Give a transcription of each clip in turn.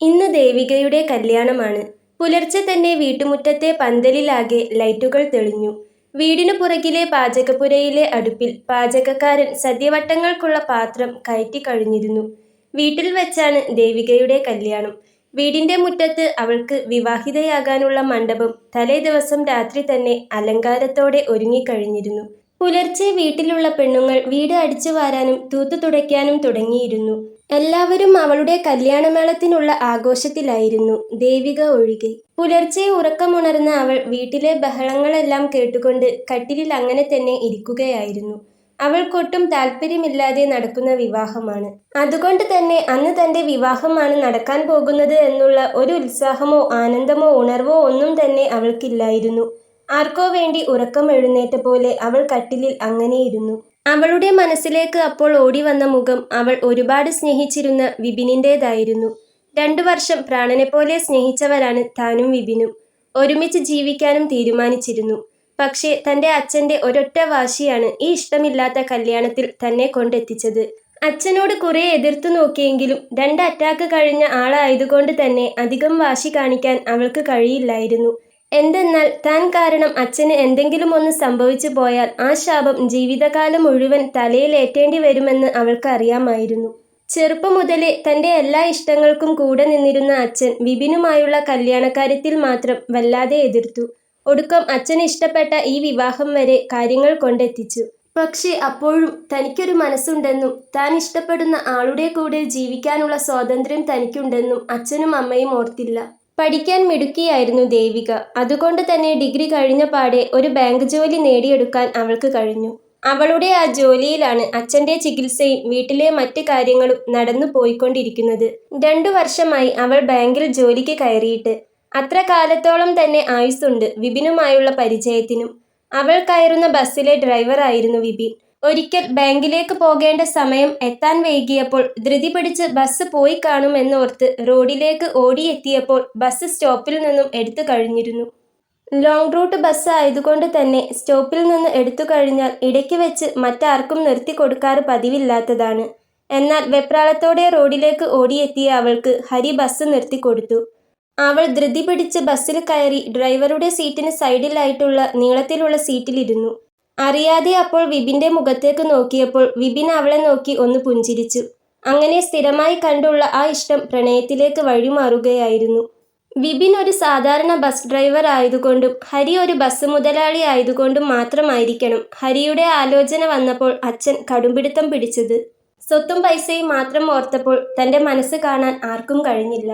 ഇന്ന് ദേവികയുടെ കല്യാണമാണ്. പുലർച്ചെ തന്നെ വീട്ടുമുറ്റത്തെ പന്തലിലാകെ ലൈറ്റുകൾ തെളിഞ്ഞു. വീടിനു പുറകിലെ പാചകപ്പുരയിലെ അടുപ്പിൽ പാചകക്കാരൻ സദ്യവട്ടങ്ങൾക്കുള്ള പാത്രം കയറ്റിക്കഴിഞ്ഞിരുന്നു. വീട്ടിൽ വെച്ചാണ് ദേവികയുടെ കല്യാണം. വീടിന്റെ മുറ്റത്ത് അവൾക്ക് വിവാഹിതയാകാനുള്ള മണ്ഡപം തലേ ദിവസം രാത്രി തന്നെ അലങ്കാരത്തോടെ ഒരുങ്ങിക്കഴിഞ്ഞിരുന്നു. പുലർച്ചെ വീട്ടിലുള്ള പെണ്ണുങ്ങൾ വീട് അടിച്ചു വാരാനും തൂത്തു തുടയ്ക്കാനും തുടങ്ങിയിരുന്നു. എല്ലാവരും അവളുടെ കല്യാണമേളത്തിനുള്ള ആഘോഷത്തിലായിരുന്നു, ദേവിക ഒഴികെ. പുലർച്ചെ ഉറക്കമുണർന്ന അവൾ വീട്ടിലെ ബഹളങ്ങളെല്ലാം കേട്ടുകൊണ്ട് കട്ടിലിൽ അങ്ങനെ തന്നെ ഇരിക്കുകയായിരുന്നു. അവൾക്കൊട്ടും താല്പര്യമില്ലാതെ നടക്കുന്ന വിവാഹമാണ്. അതുകൊണ്ട് തന്നെ അന്ന് തന്റെ വിവാഹമാണ് നടക്കാൻ പോകുന്നത് എന്നുള്ള ഒരു ഉത്സാഹമോ ആനന്ദമോ ഉണർവോ ഒന്നും തന്നെ അവൾക്കില്ലായിരുന്നു. ആർക്കോ വേണ്ടി ഉറക്കം എഴുന്നേറ്റ പോലെ അവൾ കട്ടിലിൽ അങ്ങനെയിരുന്നു. അവളുടെ മനസ്സിലേക്ക് അപ്പോൾ ഓടിവന്ന മുഖം അവൾ ഒരുപാട് സ്നേഹിച്ചിരുന്ന വിപിനിൻ്റേതായിരുന്നു. 2 വർഷം പ്രാണനെപ്പോലെ സ്നേഹിച്ചവരാണ് താനും വിപിനും. ഒരുമിച്ച് ജീവിക്കാനും തീരുമാനിച്ചിരുന്നു. പക്ഷേ തന്റെ അച്ഛന്റെ ഒരൊറ്റ വാശിയാണ് ഈ ഇഷ്ടമില്ലാത്ത കല്യാണത്തിൽ തന്നെ കൊണ്ടെത്തിച്ചത്. അച്ഛനോട് കുറെ എതിർത്തു നോക്കിയെങ്കിലും 2 അറ്റാക്ക് കഴിഞ്ഞ ആളായതുകൊണ്ട് തന്നെ അധികം വാശി കാണിക്കാൻ അവൾക്ക് കഴിയില്ലായിരുന്നു. എന്തെന്നാൽ താൻ കാരണം അച്ഛന് എന്തെങ്കിലും ഒന്ന് സംഭവിച്ചു പോയാൽ ആ ശാപം ജീവിതകാലം മുഴുവൻ തലയിലേറ്റേണ്ടി വരുമെന്ന് അവൾക്ക് അറിയാമായിരുന്നു. ചെറുപ്പം മുതലേ തന്റെ എല്ലാ ഇഷ്ടങ്ങൾക്കും കൂടെ നിന്നിരുന്ന അച്ഛൻ വിപിനുമായുള്ള കല്യാണക്കാര്യത്തിൽ മാത്രം വല്ലാതെ എതിർത്തു. ഒടുക്കം അച്ഛന് ഇഷ്ടപ്പെട്ട ഈ വിവാഹം വരെ കാര്യങ്ങൾ കൊണ്ടെത്തിച്ചു. പക്ഷേ അപ്പോഴും തനിക്കൊരു മനസ്സുണ്ടെന്നും താൻ ഇഷ്ടപ്പെടുന്ന ആളുടെ കൂടെ ജീവിക്കാനുള്ള സ്വാതന്ത്ര്യം തനിക്കുണ്ടെന്നും അച്ഛനും അമ്മയും ഓർത്തില്ല. പഠിക്കാൻ മിടുക്കിയായിരുന്നു ദേവിക. അതുകൊണ്ട് തന്നെ ഡിഗ്രി കഴിഞ്ഞ പാടെ ഒരു ബാങ്ക് ജോലി നേടിയെടുക്കാൻ അവൾക്ക് കഴിഞ്ഞു. അവളുടെ ആ ജോലിയിലാണ് അച്ഛന്റെ ചികിത്സയും വീട്ടിലെ മറ്റ് കാര്യങ്ങളും നടന്നു പോയിക്കൊണ്ടിരിക്കുന്നത്. 2 വർഷമായി അവൾ ബാങ്കിൽ ജോലിക്ക് കയറിയിട്ട്. അത്ര കാലത്തോളം തന്നെ ആയുസ്സുണ്ട് വിപിനുമായുള്ള പരിചയത്തിനും. അവൾ കയറുന്ന ബസ്സിലെ ഡ്രൈവറായിരുന്നു വിപിൻ. ഒരിക്കൽ ബാങ്കിലേക്ക് പോകേണ്ട സമയം എത്താൻ വൈകിയപ്പോൾ ധൃതി പിടിച്ച് ബസ് പോയി കാണുമെന്നോർത്ത് റോഡിലേക്ക് ഓടിയെത്തിയപ്പോൾ ബസ് സ്റ്റോപ്പിൽ നിന്നും എടുത്തു കഴിഞ്ഞിരുന്നു. ലോങ് റൂട്ട് ബസ് ആയതുകൊണ്ട് തന്നെ സ്റ്റോപ്പിൽ നിന്ന് എടുത്തു കഴിഞ്ഞാൽ ഇടയ്ക്ക് വെച്ച് മറ്റാർക്കും നിർത്തിക്കൊടുക്കാറ് പതിവില്ലാത്തതാണ്. എന്നാൽ വെപ്രാളത്തോടെ റോഡിലേക്ക് ഓടിയെത്തിയ അവൾക്ക് ഹരി ബസ് നിർത്തിക്കൊടുത്തു. അവൾ ധൃതി പിടിച്ച് ബസ്സിൽ കയറി ഡ്രൈവറുടെ സീറ്റിന് സൈഡിലായിട്ടുള്ള നീളത്തിലുള്ള സീറ്റിലിരുന്നു. അറിയാതെ അപ്പോൾ വിപിന്റെ മുഖത്തേക്ക് നോക്കിയപ്പോൾ വിപിൻ അവളെ നോക്കി ഒന്ന് പുഞ്ചിരിച്ചു. അങ്ങനെ സ്ഥിരമായി കണ്ടുള്ള ആ ഇഷ്ടം പ്രണയത്തിലേക്ക് വഴിമാറുകയായിരുന്നു. വിപിൻ ഒരു സാധാരണ ബസ് ഡ്രൈവർ ആയതുകൊണ്ടും ഹരി ഒരു ബസ് മുതലാളി ആയതുകൊണ്ടും മാത്രമായിരിക്കണം ഹരിയുടെ ആലോചന വന്നപ്പോൾ അച്ഛൻ കടുംപിടുത്തം പിടിച്ചത്. സ്വത്തും പൈസയും മാത്രം ഓർത്തപ്പോൾ തന്റെ മനസ്സ് കാണാൻ ആർക്കും കഴിഞ്ഞില്ല.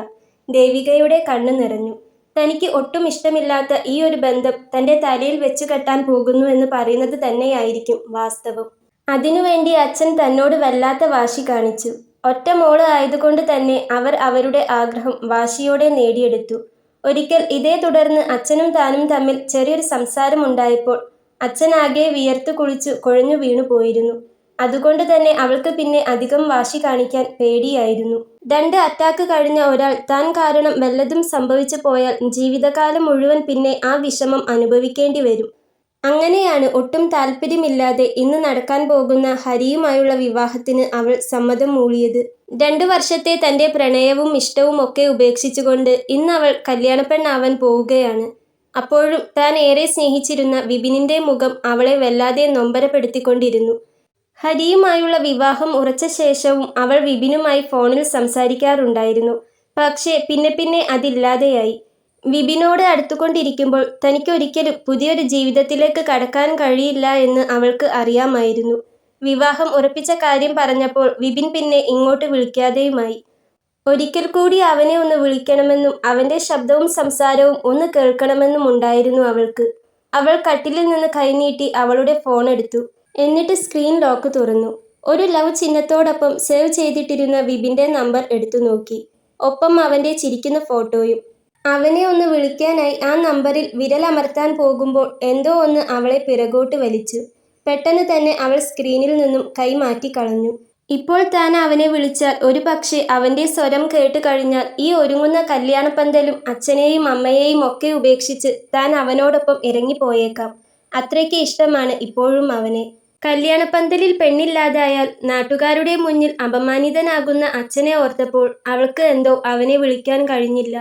ദേവികയുടെ കണ്ണ് നിറഞ്ഞു. തനിക്ക് ഒട്ടും ഇഷ്ടമില്ലാത്ത ഈ ഒരു ബന്ധം തന്റെ തലയിൽ വെച്ചു കെട്ടാൻ പോകുന്നു എന്ന് പറയുന്നത് തന്നെയായിരിക്കും വാസ്തവം. അതിനുവേണ്ടി അച്ഛൻ തന്നോട് വല്ലാത്ത വാശി കാണിച്ചു. ഒറ്റ മോള് ആയതുകൊണ്ട് തന്നെ അവർ അവരുടെ ആഗ്രഹം വാശിയോടെ നേടിയെടുത്തു. ഒരിക്കൽ ഇതേ തുടർന്ന് അച്ഛനും താനും തമ്മിൽ ചെറിയൊരു സംസാരം ഉണ്ടായപ്പോൾ അച്ഛനാകെ വിയർത്തു കുളിച്ചു കുഴഞ്ഞു വീണു പോയിരുന്നു. അതുകൊണ്ട് തന്നെ അവൾക്ക് പിന്നെ അധികം വാശി കാണിക്കാൻ പേടിയായിരുന്നു. 2 അറ്റാക്ക് കഴിഞ്ഞ ഒരാൾ താൻ കാരണം വല്ലതും സംഭവിച്ചു പോയാൽ ജീവിതകാലം മുഴുവൻ പിന്നെ ആ വിഷമം അനുഭവിക്കേണ്ടി വരും. അങ്ങനെയാണ് ഒട്ടും താല്പര്യമില്ലാതെ ഇന്ന് നടക്കാൻ പോകുന്ന ഹരിയുമായുള്ള വിവാഹത്തിന് അവൾ സമ്മതം മൂളിയത്. 2 വർഷത്തെ തന്റെ പ്രണയവും ഇഷ്ടവും ഒക്കെ ഉപേക്ഷിച്ചുകൊണ്ട് ഇന്ന് അവൾ കല്യാണപ്പെണ്ണാവാൻ പോവുകയാണ്. അപ്പോഴും താൻ ഏറെ സ്നേഹിച്ചിരുന്ന വിപിനിന്റെ മുഖം അവളെ വല്ലാതെ നൊമ്പരപ്പെടുത്തിക്കൊണ്ടിരുന്നു. ഹരിയുമായുള്ള വിവാഹം ഉറച്ച ശേഷവും അവൾ വിപിനുമായി ഫോണിൽ സംസാരിക്കാറുണ്ടായിരുന്നു. പക്ഷേ പിന്നെ പിന്നെ അതില്ലാതെയായി. വിപിനോട് അടുത്തുകൊണ്ടിരിക്കുമ്പോൾ തനിക്കൊരിക്കലും പുതിയൊരു ജീവിതത്തിലേക്ക് കടക്കാൻ കഴിയില്ല എന്ന് അവൾക്ക് അറിയാമായിരുന്നു. വിവാഹം ഉറപ്പിച്ച കാര്യം പറഞ്ഞപ്പോൾ വിപിൻ പിന്നെ ഇങ്ങോട്ട് വിളിക്കാതെയുമായി. ഒരിക്കൽ കൂടി അവനെ ഒന്ന് വിളിക്കണമെന്നും അവന്റെ ശബ്ദവും സംസാരവും ഒന്ന് കേൾക്കണമെന്നും ഉണ്ടായിരുന്നു അവൾക്ക്. അവൾ കട്ടിലിൽ നിന്ന് കൈനീട്ടി അവളുടെ ഫോൺ എടുത്തു. എന്നിട്ട് സ്ക്രീൻ ലോക്ക് തുറന്നു. ഒരു ലവ് ചിഹ്നത്തോടൊപ്പം സേവ് ചെയ്തിട്ടിരുന്ന വിപിന്റെ നമ്പർ എടുത്തു നോക്കി. ഒപ്പം അവന്റെ ചിരിക്കുന്ന ഫോട്ടോയും. അവനെ ഒന്ന് വിളിക്കാനായി ആ നമ്പറിൽ വിരലമർത്താൻ പോകുമ്പോൾ എന്തോ ഒന്ന് അവളെ പിറകോട്ട് വലിച്ചു. പെട്ടെന്ന് തന്നെ അവൾ സ്ക്രീനിൽ നിന്നും കൈ മാറ്റിക്കളഞ്ഞു. ഇപ്പോൾ താൻ അവനെ വിളിച്ചാൽ ഒരു പക്ഷേ അവന്റെ സ്വരം കേട്ട് കഴിഞ്ഞാൽ ഈ ഒരുങ്ങുന്ന കല്യാണപ്പന്തലും അച്ഛനെയും അമ്മയെയും ഒക്കെ ഉപേക്ഷിച്ച് താൻ അവനോടൊപ്പം ഇറങ്ങിപ്പോയേക്കാം. അത്രയ്ക്ക് ഇഷ്ടമാണ് ഇപ്പോഴും അവനെ. കല്യാണപ്പന്തലിൽ പെണ്ണില്ലാതായാൽ നാട്ടുകാരുടെ മുന്നിൽ അപമാനിതനാകുന്ന അച്ഛനെ ഓർത്തപ്പോൾ അവൾക്ക് എന്തോ അവനെ വിളിക്കാൻ കഴിഞ്ഞില്ല.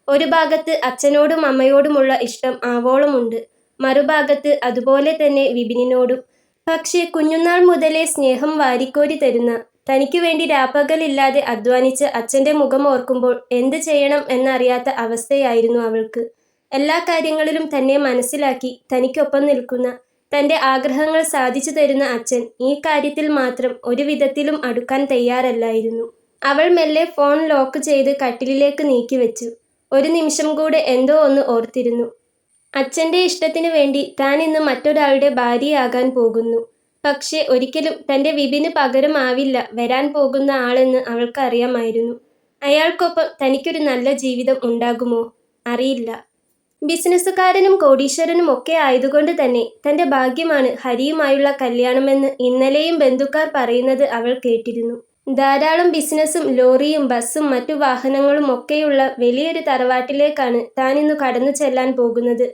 ഒരു ഭാഗത്ത് അച്ഛനോടും അമ്മയോടുമുള്ള ഇഷ്ടം ആവോളമുണ്ട്, മറുഭാഗത്ത് അതുപോലെ തന്നെ വിപിനിനോടും. പക്ഷേ കുഞ്ഞുനാൾ മുതലേ സ്നേഹം വാരിക്കോരി തരുന്ന, തനിക്ക് വേണ്ടി രാപ്പകലില്ലാതെ അധ്വാനിച്ച അച്ഛൻ്റെ മുഖം ഓർക്കുമ്പോൾ എന്ത് ചെയ്യണം എന്നറിയാത്ത അവസ്ഥയായിരുന്നു അവൾക്ക്. എല്ലാ കാര്യങ്ങളിലും തന്നെ മനസ്സിലാക്കി തനിക്കൊപ്പം നിൽക്കുന്ന, തൻ്റെ ആഗ്രഹങ്ങൾ സാധിച്ചു തരുന്ന അച്ഛൻ ഈ കാര്യത്തിൽ മാത്രം ഒരു വിധത്തിലും അടുക്കാൻ തയ്യാറല്ലായിരുന്നു. അവൾ മെല്ലെ ഫോൺ ലോക്ക് ചെയ്ത് കട്ടിലിലേക്ക് നീക്കിവെച്ചു. ഒരു നിമിഷം കൂടെ എന്തോ ഒന്ന് ഓർത്തിരുന്നു. അച്ഛൻ്റെ ഇഷ്ടത്തിനു വേണ്ടി താൻ ഇന്ന് മറ്റൊരാളുടെ ഭാര്യയാകാൻ പോകുന്നു. പക്ഷേ ഒരിക്കലും തൻ്റെ വിപിന് പകരമാവില്ല വരാൻ പോകുന്ന ആളെന്ന് അവൾക്കറിയാമായിരുന്നു. അയാൾക്കൊപ്പം തനിക്കൊരു നല്ല ജീവിതം ഉണ്ടാകുമോ? അറിയില്ല. ബിസിനസ്സുകാരനും കോടീശ്വരനും ഒക്കെ ആയതുകൊണ്ട് തന്നെ തൻ്റെ ഭാഗ്യമാണ് ഹരിയുമായുള്ള കല്യാണമെന്ന് ഇന്നലെയും ബന്ധുക്കാർ പറയുന്നത് അവൾ കേട്ടിരുന്നു. ധാരാളം ബിസിനസ്സും ലോറിയും ബസ്സും മറ്റു വാഹനങ്ങളും ഒക്കെയുള്ള വലിയൊരു തറവാട്ടിലേക്കാണ് താൻ ഇന്ന് കടന്നു ചെല്ലാൻ പോകുന്നത്.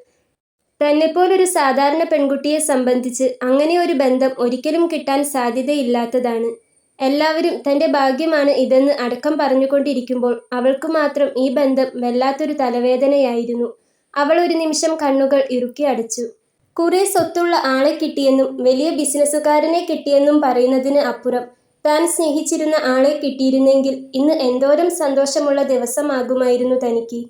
തന്നെപ്പോലൊരു സാധാരണ പെൺകുട്ടിയെ സംബന്ധിച്ച് അങ്ങനെ ഒരു ബന്ധം ഒരിക്കലും കിട്ടാൻ സാധ്യതയില്ലാത്തതാണ്. എല്ലാവരും തൻ്റെ ഭാഗ്യമാണ് ഇതെന്ന് അടക്കം പറഞ്ഞുകൊണ്ടിരിക്കുമ്പോൾ അവൾക്ക് മാത്രം ഈ ബന്ധം വല്ലാത്തൊരു തലവേദനയായിരുന്നു. അവൾ ഒരു നിമിഷം കണ്ണുകൾ ഇറുക്കി അടച്ചു. കുറെ സ്വത്തുള്ള ആളെ കിട്ടിയെന്നും വലിയ ബിസിനസ്സുകാരനെ കിട്ടിയെന്നും പറയുന്നതിന് അപ്പുറം താൻ സ്നേഹിച്ചിരുന്ന ആളെ കിട്ടിയിരുന്നെങ്കിൽ ഇന്ന് എന്തോരം സന്തോഷമുള്ള ദിവസമാകുമായിരുന്നു തനിക്ക്.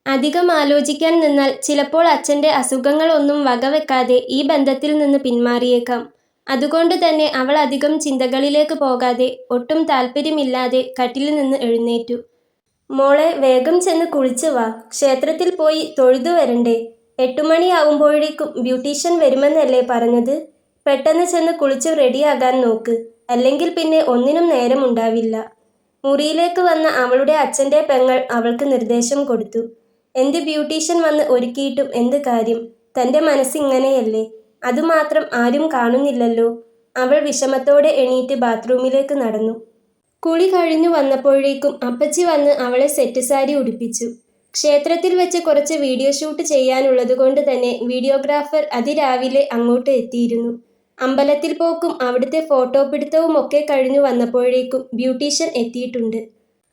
അധികം ആലോചിക്കാൻ നിന്നാൽ ചിലപ്പോൾ അച്ഛൻ്റെ അസുഖങ്ങളൊന്നും വകവെക്കാതെ ഈ ബന്ധത്തിൽ നിന്ന് പിന്മാറിയേക്കാം. അതുകൊണ്ട് തന്നെ അവൾ അധികം ചിന്തകളിലേക്ക് പോകാതെ ഒട്ടും താല്പര്യമില്ലാതെ കട്ടിലിൽ നിന്ന് എഴുന്നേറ്റു. മോളെ, വേഗം ചെന്ന് കുളിച്ചു വാ. ക്ഷേത്രത്തിൽ പോയി തൊഴുതു വരണ്ടേ? 8 മണിയാവുമ്പോഴേക്കും ബ്യൂട്ടീഷ്യൻ വരുമെന്നല്ലേ പറഞ്ഞത്? പെട്ടെന്ന് ചെന്ന് കുളിച്ച് റെഡിയാകാൻ നോക്ക്, അല്ലെങ്കിൽ പിന്നെ ഒന്നിനും നേരമുണ്ടാവില്ല. മുറിയിലേക്ക് വന്ന അവളുടെ അച്ഛൻ്റെ പെങ്ങൾ അവൾക്ക് നിർദ്ദേശം കൊടുത്തു. എന്ത് ബ്യൂട്ടീഷ്യൻ വന്ന് ഒരുക്കിയിട്ടും എന്ത് കാര്യം? തൻ്റെ മനസ്സിങ്ങനെയല്ലേ? അതുമാത്രം ആരും കാണുന്നില്ലല്ലോ. അവൾ വിഷമത്തോടെ എണീറ്റ് ബാത്റൂമിലേക്ക് നടന്നു. കുളി കഴിഞ്ഞു വന്നപ്പോഴേക്കും അപ്പച്ചി വന്ന് അവളെ സെറ്റ് സാരി ഉടുപ്പിച്ചു. ക്ഷേത്രത്തിൽ വെച്ച് കുറച്ച് വീഡിയോ ഷൂട്ട് ചെയ്യാനുള്ളതുകൊണ്ട് തന്നെ വീഡിയോഗ്രാഫർ അതിരാവിലെ അങ്ങോട്ട് എത്തിയിരുന്നു. അമ്പലത്തിൽ പോക്കും അവിടുത്തെ ഫോട്ടോ പിടുത്തവും ഒക്കെ കഴിഞ്ഞു വന്നപ്പോഴേക്കും ബ്യൂട്ടീഷ്യൻ എത്തിയിട്ടുണ്ട്.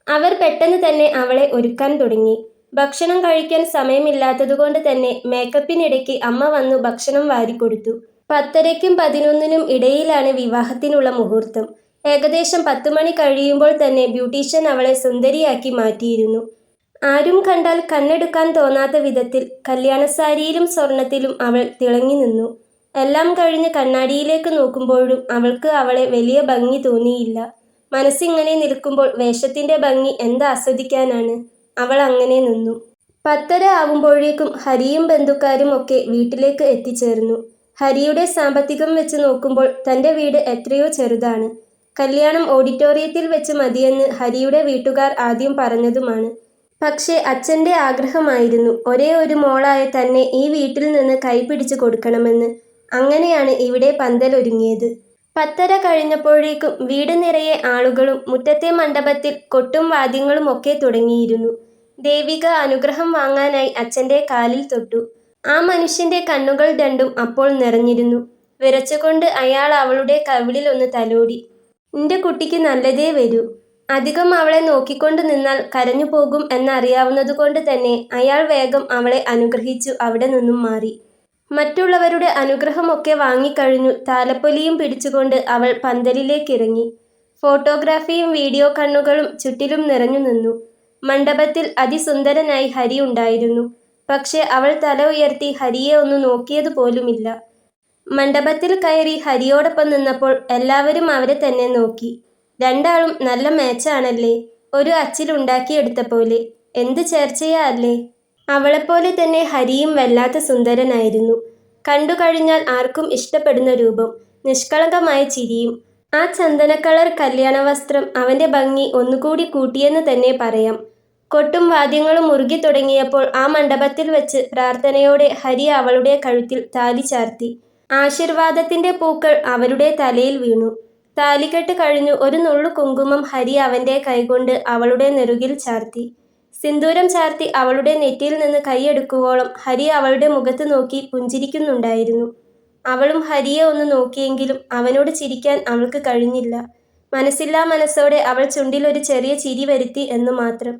അവർ പെട്ടെന്ന് തന്നെ അവളെ ഒരുക്കാൻ തുടങ്ങി. ഭക്ഷണം കഴിക്കാൻ സമയമില്ലാത്തതുകൊണ്ട് തന്നെ മേക്കപ്പിനിടയ്ക്ക് അമ്മ വന്നു ഭക്ഷണം വാരിക്കൊടുത്തു. 10:30-നും 11-നും ഇടയിലാണ് വിവാഹത്തിനുള്ള മുഹൂർത്തം. ഏകദേശം 10 മണി കഴിയുമ്പോൾ തന്നെ ബ്യൂട്ടീഷ്യൻ അവളെ സുന്ദരിയാക്കി മാറ്റിയിരുന്നു. ആരും കണ്ടാൽ കണ്ണെടുക്കാൻ തോന്നാത്ത വിധത്തിൽ കല്യാണസാരിയിലും സ്വർണത്തിലും അവൾ തിളങ്ങി നിന്നു. എല്ലാം കഴിഞ്ഞ് കണ്ണാടിയിലേക്ക് നോക്കുമ്പോഴും അവൾക്ക് അവളെ വലിയ ഭംഗി തോന്നിയില്ല. മനസ്സിങ്ങനെ നിൽക്കുമ്പോൾ വേഷത്തിൻ്റെ ഭംഗി എന്താസ്വദിക്കാനാണ്? അവൾ അങ്ങനെ നിന്നു. 10:30 ആവുമ്പോഴേക്കും ഹരിയും ബന്ധുക്കാരും ഒക്കെ വീട്ടിലേക്ക് എത്തിച്ചേർന്നു. ഹരിയുടെ സാമ്പത്തികം വെച്ച് നോക്കുമ്പോൾ തൻ്റെ വീട് എത്രയോ ചെറുതാണ്. കല്യാണം ഓഡിറ്റോറിയത്തിൽ വെച്ച് മതിയെന്ന് ഹരിയുടെ വീട്ടുകാർ ആദ്യം പറഞ്ഞതുമാണ്. പക്ഷേ അച്ഛൻ്റെ ആഗ്രഹമായിരുന്നു ഒരേ ഒരു മോളായ തന്നെ ഈ വീട്ടിൽ നിന്ന് കൈപിടിച്ചു കൊടുക്കണമെന്ന്. അങ്ങനെയാണ് ഇവിടെ പന്തലൊരുങ്ങിയത്. 10:30 കഴിഞ്ഞപ്പോഴേക്കും വീട് നിറയെ ആളുകളും മുറ്റത്തെ മണ്ഡപത്തിൽ കൊട്ടും വാദ്യങ്ങളും ഒക്കെ തുടങ്ങിയിരുന്നു. ദേവിക അനുഗ്രഹം വാങ്ങാനായി അച്ഛൻ്റെ കാലിൽ തൊട്ടു. ആ മനുഷ്യൻ്റെ കണ്ണുകൾ രണ്ടും അപ്പോൾ നിറഞ്ഞിരുന്നു. വിറച്ചുകൊണ്ട് അയാൾ അവളുടെ കവിളിൽ ഒന്ന് തലോടി. "നിന്റെ കുട്ടിക്ക് നല്ലതേ വരൂ." അധികം അവളെ നോക്കിക്കൊണ്ട് നിന്നാൽ കരഞ്ഞു പോകും എന്നറിയാവുന്നതുകൊണ്ട് തന്നെ അയാൾ വേഗം അവളെ അനുഗ്രഹിച്ചു അവിടെ നിന്നും മാറി. മറ്റുള്ളവരുടെ അനുഗ്രഹമൊക്കെ വാങ്ങിക്കഴിഞ്ഞു താലപ്പൊലിയും പിടിച്ചുകൊണ്ട് അവൾ പന്തലിലേക്കിറങ്ങി. ഫോട്ടോഗ്രാഫിയും വീഡിയോ കണ്ണുകളും ചുറ്റിലും നിറഞ്ഞു നിന്നു. മണ്ഡപത്തിൽ അതിസുന്ദരനായി ഹരി ഉണ്ടായിരുന്നു. പക്ഷെ അവൾ തല ഉയർത്തി ഹരിയെ ഒന്ന് നോക്കിയതുപോലുമില്ല. മണ്ഡപത്തിൽ കയറി ഹരിയോടൊപ്പം നിന്നപ്പോൾ എല്ലാവരും അവരെ തന്നെ നോക്കി. രണ്ടാളും നല്ല മാച്ചാണല്ലേ, ഒരു അച്ചിലുണ്ടാക്കിയെടുത്ത പോലെ. എന്ത് ചേർച്ചയാ അല്ലേ? അവളെപ്പോലെ തന്നെ ഹരിയും വല്ലാത്ത സുന്ദരനായിരുന്നു. കണ്ടു കഴിഞ്ഞാൽ ആർക്കും ഇഷ്ടപ്പെടുന്ന രൂപം, നിഷ്കളങ്കമായ ചിരിയും. ആ ചന്ദനക്കളർ കല്യാണവസ്ത്രം അവൻ്റെ ഭംഗി ഒന്നുകൂടി കൂട്ടിയെന്ന് തന്നെ പറയാം. കൊട്ടും വാദ്യങ്ങളും മുറുകി തുടങ്ങിയപ്പോൾ ആ മണ്ഡപത്തിൽ വെച്ച് പ്രാർത്ഥനയോടെ ഹരി അവളുടെ കഴുത്തിൽ താലി ചാർത്തി. ആശീർവാദത്തിൻ്റെ പൂക്കൾ അവരുടെ തലയിൽ വീണു. താലികെട്ട് കഴിഞ്ഞു. ഒരു നുള്ളു കുങ്കുമം ഹരി അവൻ്റെ കൈകൊണ്ട് അവളുടെ നെറുകിൽ ചാർത്തി. സിന്ദൂരം ചാർത്തി അവളുടെ നെറ്റിയിൽ നിന്ന് കൈയെടുക്കുവോളം ഹരി അവളുടെ മുഖത്ത് നോക്കി പുഞ്ചിരിക്കുന്നുണ്ടായിരുന്നു. അവളും ഹരിയെ ഒന്ന് നോക്കിയെങ്കിലും അവനോട് ചിരിക്കാൻ അവൾക്ക് കഴിഞ്ഞില്ല. മനസ്സില്ലാ മനസ്സോടെ അവൾ ചുണ്ടിൽ ഒരു ചെറിയ ചിരി വരുത്തി എന്നു മാത്രം.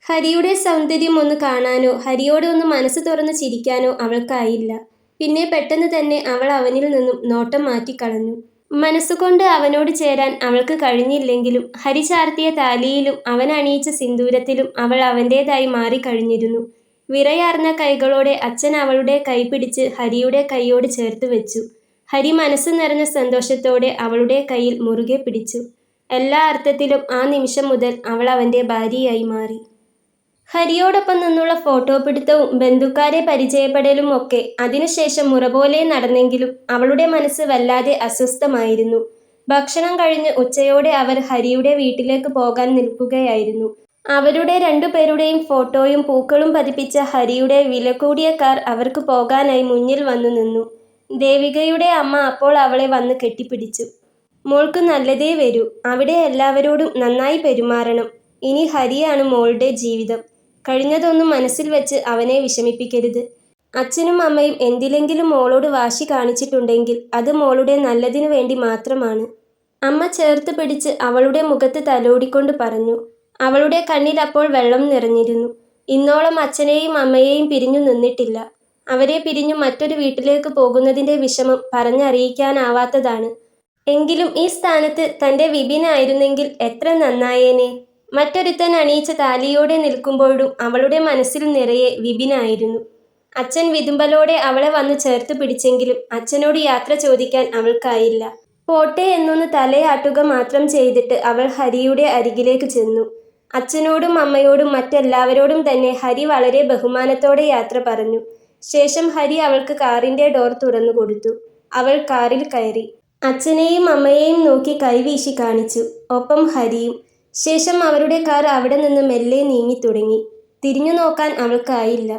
ഹരിയുടെ സൗന്ദര്യം ഒന്ന് കാണാനോ ഹരിയോട് ഒന്ന് മനസ്സ് തുറന്ന് ചിരിക്കാനോ അവൾക്കായില്ല. പിന്നെ പെട്ടെന്ന് തന്നെ അവൾ അവനിൽ നിന്നും നോട്ടം മാറ്റിക്കളഞ്ഞു. മനസ്സുകൊണ്ട് അവനോട് ചേരാൻ അവൾക്ക് കഴിഞ്ഞില്ലെങ്കിലും ഹരി ചാർത്തിയ താലിയിലും അവൻ അണിയിച്ച സിന്ദൂരത്തിലും അവൾ അവൻ്റേതായി മാറിക്കഴിഞ്ഞിരുന്നു. വിറയാർന്ന കൈകളോടെ അച്ഛൻ അവളുടെ കൈ പിടിച്ച് ഹരിയുടെ കൈയോട് ചേർത്ത് വെച്ചു. ഹരി മനസ്സ് നിറഞ്ഞ സന്തോഷത്തോടെ അവളുടെ കയ്യിൽ മുറുകെ പിടിച്ചു. എല്ലാ അർത്ഥത്തിലും ആ നിമിഷം മുതൽ അവൾ അവൻ്റെ ഭാര്യയായി മാറി. ഹരിയോടൊപ്പം നിന്നുള്ള ഫോട്ടോ പിടുത്തവും ബന്ധുക്കാരെ പരിചയപ്പെടലും ഒക്കെ അതിനുശേഷം മുറ പോലെ നടന്നെങ്കിലും അവളുടെ മനസ്സ് വല്ലാതെ അസ്വസ്ഥമായിരുന്നു. ഭക്ഷണം കഴിഞ്ഞ് ഉച്ചയോടെ അവർ ഹരിയുടെ വീട്ടിലേക്ക് പോകാൻ നിൽക്കുകയായിരുന്നു. അവരുടെ രണ്ടുപേരുടെയും ഫോട്ടോയും പൂക്കളും പതിപ്പിച്ച ഹരിയുടെ വില കൂടിയ കാർ അവർക്ക് പോകാനായി മുന്നിൽ വന്നു നിന്നു. ദേവികയുടെ അമ്മ അപ്പോൾ അവളെ വന്ന് കെട്ടിപ്പിടിച്ചു. മോൾക്ക് നല്ലതേ വരൂ. അവിടെ എല്ലാവരോടും നന്നായി പെരുമാറണം. ഇനി ഹരിയാണ് മോളുടെ ജീവിതം. കഴിഞ്ഞതൊന്നും മനസ്സിൽ വെച്ച് അവനെ വിഷമിപ്പിക്കരുത്. അച്ഛനും അമ്മയും എന്തിലെങ്കിലും മോളോട് വാശി കാണിച്ചിട്ടുണ്ടെങ്കിൽ അത് മോളുടെ നല്ലതിനു വേണ്ടി മാത്രമാണ്. അമ്മ ചേർത്ത് പിടിച്ച് അവളുടെ മുഖത്ത് തലോടിക്കൊണ്ട് പറഞ്ഞു. അവളുടെ കണ്ണിൽ അപ്പോൾ വെള്ളം നിറഞ്ഞിരുന്നു. ഇന്നോളം അച്ഛനെയും അമ്മയെയും പിരിഞ്ഞു നിന്നിട്ടില്ല. അവരെ പിരിഞ്ഞു മറ്റൊരു വീട്ടിലേക്ക് പോകുന്നതിൻ്റെ വിഷമം പറഞ്ഞറിയിക്കാനാവാത്തതാണ്. എങ്കിലും ഈ സ്ഥാനത്ത് തൻ്റെ വിപിനായിരുന്നെങ്കിൽ എത്ര നന്നായേനെ. മറ്റൊരുത്തൻ അണിയിച്ച താലിയോടെ നിൽക്കുമ്പോഴും അവളുടെ മനസ്സിൽ നിറയെ വിപിനായിരുന്നു. അച്ഛൻ വിതുമ്പലോടെ അവളെ വന്ന് ചേർത്ത് പിടിച്ചെങ്കിലും അച്ഛനോട് യാത്ര ചോദിക്കാൻ അവൾക്കായില്ല. പോട്ടെ എന്നൊന്ന് തലയാട്ടുക മാത്രം ചെയ്തിട്ട് അവൾ ഹരിയുടെ അരികിലേക്ക് ചെന്നു. അച്ഛനോടും അമ്മയോടും മറ്റെല്ലാവരോടും തന്നെ ഹരി വളരെ ബഹുമാനത്തോടെ യാത്ര പറഞ്ഞു. ശേഷം ഹരി അവൾക്ക് കാറിൻ്റെ ഡോർ തുറന്നു കൊടുത്തു. അവൾ കാറിൽ കയറി. അച്ഛനെയും അമ്മയെയും നോക്കി കൈവീശി കാണിച്ചു. ഒപ്പം ഹരിയും. ശേഷം അവരുടെ കാർ അവിടെ നിന്ന് മെല്ലെ നീങ്ങി തുടങ്ങി. തിരിഞ്ഞു നോക്കാൻ അവൾക്കായില്ല.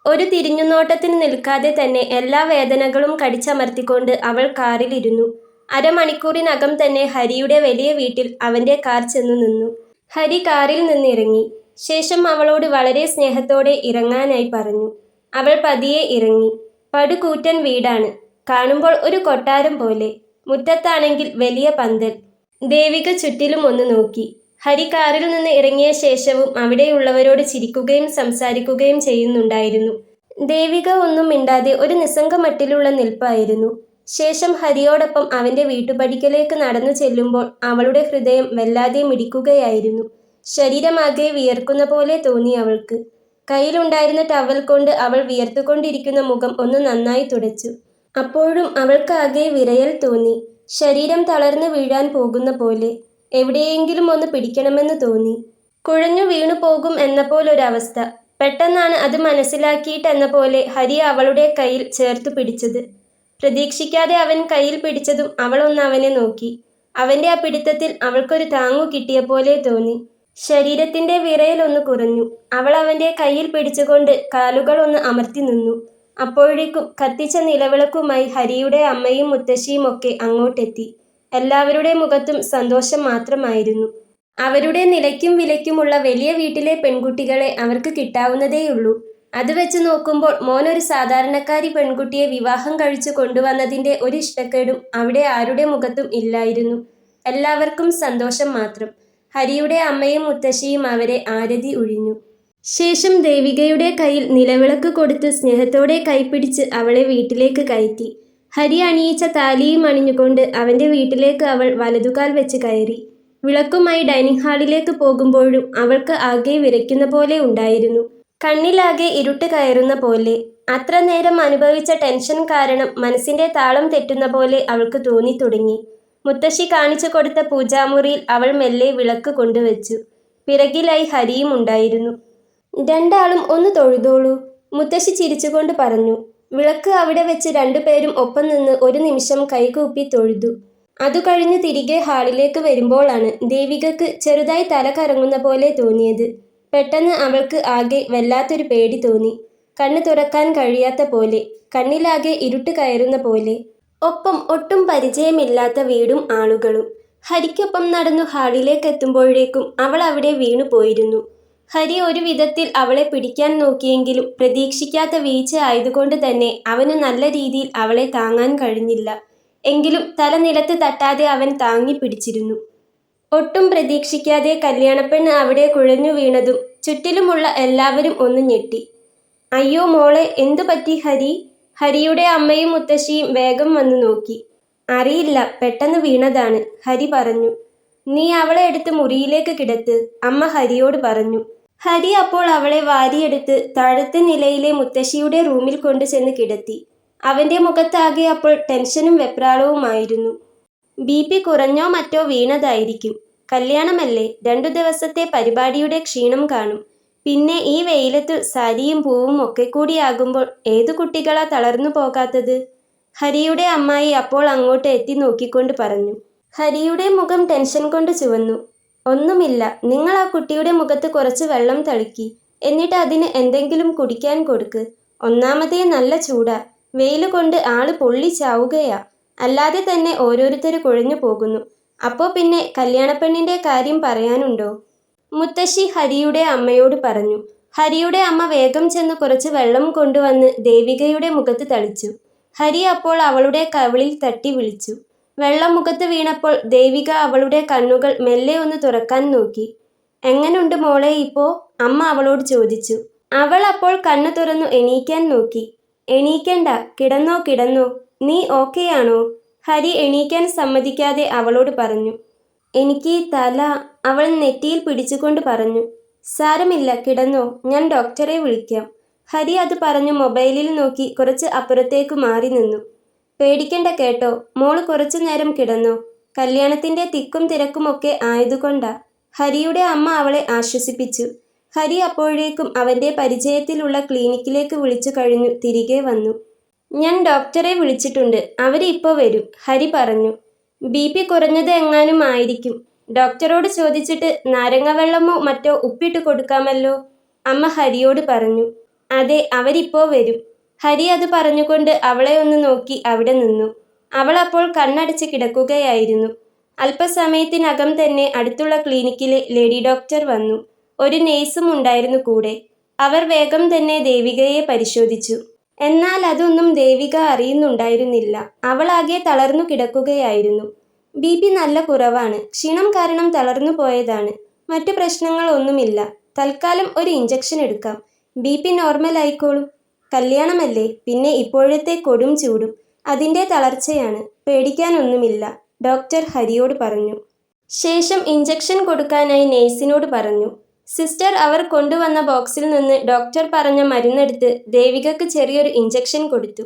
ഒരു തിരിഞ്ഞുനോട്ടത്തിന് നിൽക്കാതെ തന്നെ എല്ലാ വേദനകളും കടിച്ചമർത്തിക്കൊണ്ട് അവൾ കാറിലിരുന്നു. അരമണിക്കൂറിനകം തന്നെ ഹരിയുടെ വലിയ വീട്ടിൽ അവൻ്റെ കാർ ചെന്നു നിന്നു. ഹരി കാറിൽ നിന്നിറങ്ങി. ശേഷം അവളോട് വളരെ സ്നേഹത്തോടെ ഇറങ്ങാനായി പറഞ്ഞു. അവൾ പതിയെ ഇറങ്ങി. പടുകൂറ്റൻ വീടാണ്. കാണുമ്പോൾ ഒരു കൊട്ടാരം പോലെ. മുറ്റത്താണെങ്കിൽ വലിയ പന്തൽ. ദേവിക ചുറ്റിലും ഒന്ന് നോക്കി. ഹരി കാറിൽ നിന്ന് ഇറങ്ങിയ ശേഷവും അവിടെയുള്ളവരോട് ചിരിക്കുകയും സംസാരിക്കുകയും ചെയ്യുന്നുണ്ടായിരുന്നു. ദേവിക ഒന്നും മിണ്ടാതെ ഒരു നിസ്സംഗമട്ടിലുള്ള നിൽപ്പായിരുന്നു. ശേഷം ഹരിയോടൊപ്പം അവൻ്റെ വീട്ടുപടിക്കലേക്ക് നടന്നു ചെല്ലുമ്പോൾ അവളുടെ ഹൃദയം വല്ലാതെ മിടിക്കുകയായിരുന്നു. ശരീരമാകെ വിയർക്കുന്ന പോലെ തോന്നി അവൾക്ക്. കയ്യിലുണ്ടായിരുന്ന ടവൽ കൊണ്ട് അവൾ വിയർത്തുകൊണ്ടിരിക്കുന്ന മുഖം ഒന്ന് നന്നായി തുടച്ചു. അപ്പോഴും അവൾക്കാകെ വിറയൽ തോന്നി. ശരീരം തളർന്നു വീഴാൻ പോകുന്ന പോലെ. എവിടെയെങ്കിലും ഒന്ന് പിടിക്കണമെന്ന് തോന്നി. കുഴഞ്ഞു വീണു പോകും എന്ന പോലൊരവസ്ഥ. പെട്ടെന്നാണ് അത് മനസ്സിലാക്കിയിട്ടെന്ന പോലെ ഹരി അവളുടെ കയ്യിൽ ചേർത്തു പിടിച്ചത്. പ്രതീക്ഷിക്കാതെ അവൻ കയ്യിൽ പിടിച്ചതും അവളൊന്ന് അവനെ നോക്കി. അവൻ്റെ ആ പിടുത്തത്തിൽ അവൾക്കൊരു താങ്ങു കിട്ടിയ പോലെ തോന്നി. ശരീരത്തിൻ്റെ വിറയലൊന്ന് കുറഞ്ഞു. അവൾ അവൻ്റെ കയ്യിൽ പിടിച്ചുകൊണ്ട് കാലുകളൊന്ന് അമർത്തി നിന്നു. അപ്പോഴേക്കും കത്തിച്ച നിലവിളക്കുമായി ഹരിയുടെ അമ്മയും മുത്തശ്ശിയും ഒക്കെ അങ്ങോട്ടെത്തി. എല്ലാവരുടെ മുഖത്തും സന്തോഷം മാത്രമായിരുന്നു. അവരുടെ നിലയ്ക്കും വിലയ്ക്കുമുള്ള വലിയ വീട്ടിലെ പെൺകുട്ടികളെ അവർക്ക് കിട്ടാവുന്നതേയുള്ളൂ. അത് വെച്ച് നോക്കുമ്പോൾ മോൻ ഒരു സാധാരണക്കാരി പെൺകുട്ടിയെ വിവാഹം കഴിച്ചു കൊണ്ടുവന്നതിൻ്റെ ഒരു ഇഷ്ടക്കേടും അവിടെ ആരുടെ മുഖത്തും ഇല്ലായിരുന്നു. എല്ലാവർക്കും സന്തോഷം മാത്രം. ഹരിയുടെ അമ്മയും മുത്തശ്ശിയും അവരെ ആരതി ഒഴിഞ്ഞു. ശേഷം ദേവികയുടെ കയ്യിൽ നിലവിളക്ക് കൊടുത്ത് സ്നേഹത്തോടെ കൈപ്പിടിച്ച് അവളെ വീട്ടിലേക്ക് കയറ്റി. ഹരി അണിയിച്ച താലിയും അണിഞ്ഞുകൊണ്ട് അവൻ്റെ വീട്ടിലേക്ക് അവൾ വലതുകാൽ വെച്ച് കയറി. വിളക്കുമായി ഡൈനിങ് ഹാളിലേക്ക് പോകുമ്പോഴും അവൾക്ക് ആകെ വിറയ്ക്കുന്ന പോലെ ഉണ്ടായിരുന്നു. കണ്ണിലാകെ ഇരുട്ട് കയറുന്ന പോലെ. അത്ര നേരം അനുഭവിച്ച ടെൻഷൻ കാരണം മനസ്സിൻ്റെ താളം തെറ്റുന്ന പോലെ അവൾക്ക് തോന്നി തുടങ്ങി. മുത്തശ്ശി കാണിച്ചു കൊടുത്ത പൂജാമുറിയിൽ അവൾ മെല്ലെ വിളക്ക് കൊണ്ടുവച്ചു. പിറകിലായി ഹരിയും ഉണ്ടായിരുന്നു. രണ്ടാളും ഒന്ന് തൊഴുതോളൂ, മുത്തശ്ശി ചിരിച്ചുകൊണ്ട് പറഞ്ഞു. വിളക്ക് അവിടെ വെച്ച് രണ്ടുപേരും ഒപ്പം നിന്ന് ഒരു നിമിഷം കൈകൂപ്പി തൊഴുതു. അതു കഴിഞ്ഞ് തിരികെ ഹാളിലേക്ക് വരുമ്പോഴാണ് ദേവികക്ക് ചെറുതായി തല കറങ്ങുന്ന പോലെ തോന്നിയത്. പെട്ടെന്ന് അവൾക്ക് ആകെ വല്ലാത്തൊരു പേടി തോന്നി. കണ്ണ് തുറക്കാൻ കഴിയാത്ത പോലെ. കണ്ണിലാകെ ഇരുട്ട് കയറുന്ന പോലെ. ഒപ്പം ഒട്ടും പരിചയമില്ലാത്ത വീടും ആളുകളും. ഹരിക്കൊപ്പം നടന്നു ഹാളിലേക്ക് എത്തുമ്പോഴേക്കും അവൾ അവിടെ വീണു പോയിരുന്നു. ഹരി ഒരു വിധത്തിൽ അവളെ പിടിക്കാൻ നോക്കിയെങ്കിലും പ്രതീക്ഷിക്കാത്ത വീഴ്ച ആയതുകൊണ്ട് തന്നെ അവന് നല്ല രീതിയിൽ അവളെ താങ്ങാൻ കഴിഞ്ഞില്ല. എങ്കിലും തല നിലത്ത് തട്ടാതെ അവൻ താങ്ങി പിടിച്ചിരുന്നു. ഒട്ടും പ്രതീക്ഷിക്കാതെ കല്യാണപ്പെണ്ണ് അവിടെ കുഴഞ്ഞു വീണതും ചുറ്റിലുമുള്ള എല്ലാവരും ഒന്ന് ഞെട്ടി. അയ്യോ മോളെ, എന്തു പറ്റി ഹരി? ഹരിയുടെ അമ്മയും മുത്തശ്ശിയും വേഗം വന്നു നോക്കി. അറിയില്ല, പെട്ടെന്ന് വീണതാണ്, ഹരി പറഞ്ഞു. നീ അവളെ എടുത്ത് മുറിയിലേക്ക് കിടത്ത്, അമ്മ ഹരിയോട് പറഞ്ഞു. ഹരി അപ്പോൾ അവളെ വാരിയെടുത്ത് താഴത്തെ നിലയിലെ മുത്തശ്ശിയുടെ റൂമിൽ കൊണ്ടുചെന്ന് കിടത്തി. അവന്റെ മുഖത്താകെ അപ്പോൾ ടെൻഷനും വെപ്രാളവുമായിരുന്നു. BP കുറഞ്ഞോ മറ്റോ വീണതായിരിക്കും. കല്യാണമല്ലേ, 2 ദിവസത്തെ പരിപാടിയുടെ ക്ഷീണം കാണും. പിന്നെ ഈ വെയിലത്ത് സാരിയും പൂവും ഒക്കെ കൂടിയാകുമ്പോൾ ഏതു കുട്ടികളാ തളർന്നു പോകാത്തത്? ഹരിയുടെ അമ്മായി അപ്പോൾ അങ്ങോട്ട് എത്തി നോക്കിക്കൊണ്ട് പറഞ്ഞു. ഹരിയുടെ മുഖം ടെൻഷൻ കൊണ്ട് ചുവന്നു. ഒന്നുമില്ല, നിങ്ങൾ ആ കുട്ടിയുടെ മുഖത്ത് കുറച്ച് വെള്ളം തളിക്കി, എന്നിട്ട് അതിന് എന്തെങ്കിലും കുടിക്കാൻ കൊടുക്ക്. ഒന്നാമതേ നല്ല ചൂടാ, വെയില് കൊണ്ട് ആള് പൊള്ളിച്ചാവുകയാ. അല്ലാതെ തന്നെ ഓരോരുത്തര് കുഴഞ്ഞു പോകുന്നു. അപ്പോ പിന്നെ കല്യാണപ്പെണ്ണിന്റെ കാര്യം പറയാനുണ്ടോ? മുത്തശ്ശി ഹരിയുടെ അമ്മയോട് പറഞ്ഞു. ഹരിയുടെ അമ്മ വേഗം ചെന്ന് കുറച്ച് വെള്ളം കൊണ്ടുവന്ന് ദേവികയുടെ മുഖത്ത് തളിച്ചു. ഹരി അപ്പോൾ അവളുടെ കവിളിൽ തട്ടി വിളിച്ചു. വെള്ളം മുഖത്ത് വീണപ്പോൾ ദേവിക അവളുടെ കണ്ണുകൾ മെല്ലെ ഒന്ന് തുറക്കാൻ നോക്കി. എങ്ങനുണ്ട് മോളെ ഇപ്പോ? അമ്മ അവളോട് ചോദിച്ചു. അവൾ അപ്പോൾ കണ്ണു തുറന്നു എണീക്കാൻ നോക്കി. എണീക്കണ്ട, കിടന്നോ കിടന്നോ. നീ ഓക്കെയാണോ? ഹരി എണീക്കാൻ സമ്മതിക്കാതെ അവളോട് പറഞ്ഞു. എനിക്ക് തല, അവൾ നെറ്റിയിൽ പിടിച്ചുകൊണ്ട് പറഞ്ഞു. സാരമില്ല, കിടന്നോ, ഞാൻ ഡോക്ടറെ വിളിക്കാം. ഹരി അത് പറഞ്ഞു മൊബൈലിൽ നോക്കി കുറച്ച് അപ്പുറത്തേക്ക് മാറി നിന്നു. പേടിക്കണ്ട കേട്ടോ, മോള് കുറച്ചു നേരം കിടന്നോ. കല്യാണത്തിന്റെ തിക്കും തിരക്കുമൊക്കെ ആയതുകൊണ്ടാ, ഹരിയുടെ അമ്മ അവളെ ആശ്വസിപ്പിച്ചു. ഹരി അപ്പോഴേക്കും അവന്റെ പരിചയത്തിലുള്ള ക്ലിനിക്കിലേക്ക് വിളിച്ചു കഴിഞ്ഞു തിരികെ വന്നു. ഞാൻ ഡോക്ടറെ വിളിച്ചിട്ടുണ്ട്, അവര് ഇപ്പോൾ വരും, ഹരി പറഞ്ഞു. BP കുറഞ്ഞത് എങ്ങാനും ആയിരിക്കും. ഡോക്ടറോട് ചോദിച്ചിട്ട് നാരങ്ങാവെള്ളമോ മറ്റോ ഉപ്പിട്ട് കൊടുക്കാമല്ലോ, അമ്മ ഹരിയോട് പറഞ്ഞു. അതെ, അവരിപ്പോ വരും. ഹരി അത് പറഞ്ഞുകൊണ്ട് അവളെ ഒന്ന് നോക്കി അവിടെ നിന്നു. അവൾ അപ്പോൾ കണ്ണടച്ച് കിടക്കുകയായിരുന്നു. അല്പസമയത്തിനകം തന്നെ അടുത്തുള്ള ക്ലിനിക്കിലെ ലേഡി ഡോക്ടർ വന്നു. ഒരു നേഴ്സും ഉണ്ടായിരുന്നു കൂടെ. അവർ വേഗം തന്നെ ദേവികയെ പരിശോധിച്ചു. എന്നാൽ അതൊന്നും ദേവിക അറിയുന്നുണ്ടായിരുന്നില്ല. അവളാകെ തളർന്നു കിടക്കുകയായിരുന്നു. BP നല്ല കുറവാണ്, ക്ഷീണം കാരണം തളർന്നു പോയതാണ്. മറ്റു പ്രശ്നങ്ങൾ ഒന്നുമില്ല. തൽക്കാലം ഒരു ഇഞ്ചക്ഷൻ എടുക്കാം, BP നോർമൽ ആയിക്കോളും. കല്യാണമല്ലേ, പിന്നെ ഇപ്പോഴത്തെ കൊടും ചൂടും അതിൻ്റെ തളർച്ചയാണ്, പേടിക്കാനൊന്നുമില്ല, ഡോക്ടർ ഹരിയോട് പറഞ്ഞു. ശേഷം ഇഞ്ചക്ഷൻ കൊടുക്കാനായി നേഴ്സിനോട് പറഞ്ഞു. സിസ്റ്റർ അവർ കൊണ്ടുവന്ന ബോക്സിൽ നിന്ന് ഡോക്ടർ പറഞ്ഞ മരുന്നെടുത്ത് ദേവികക്ക് ചെറിയൊരു ഇഞ്ചക്ഷൻ കൊടുത്തു.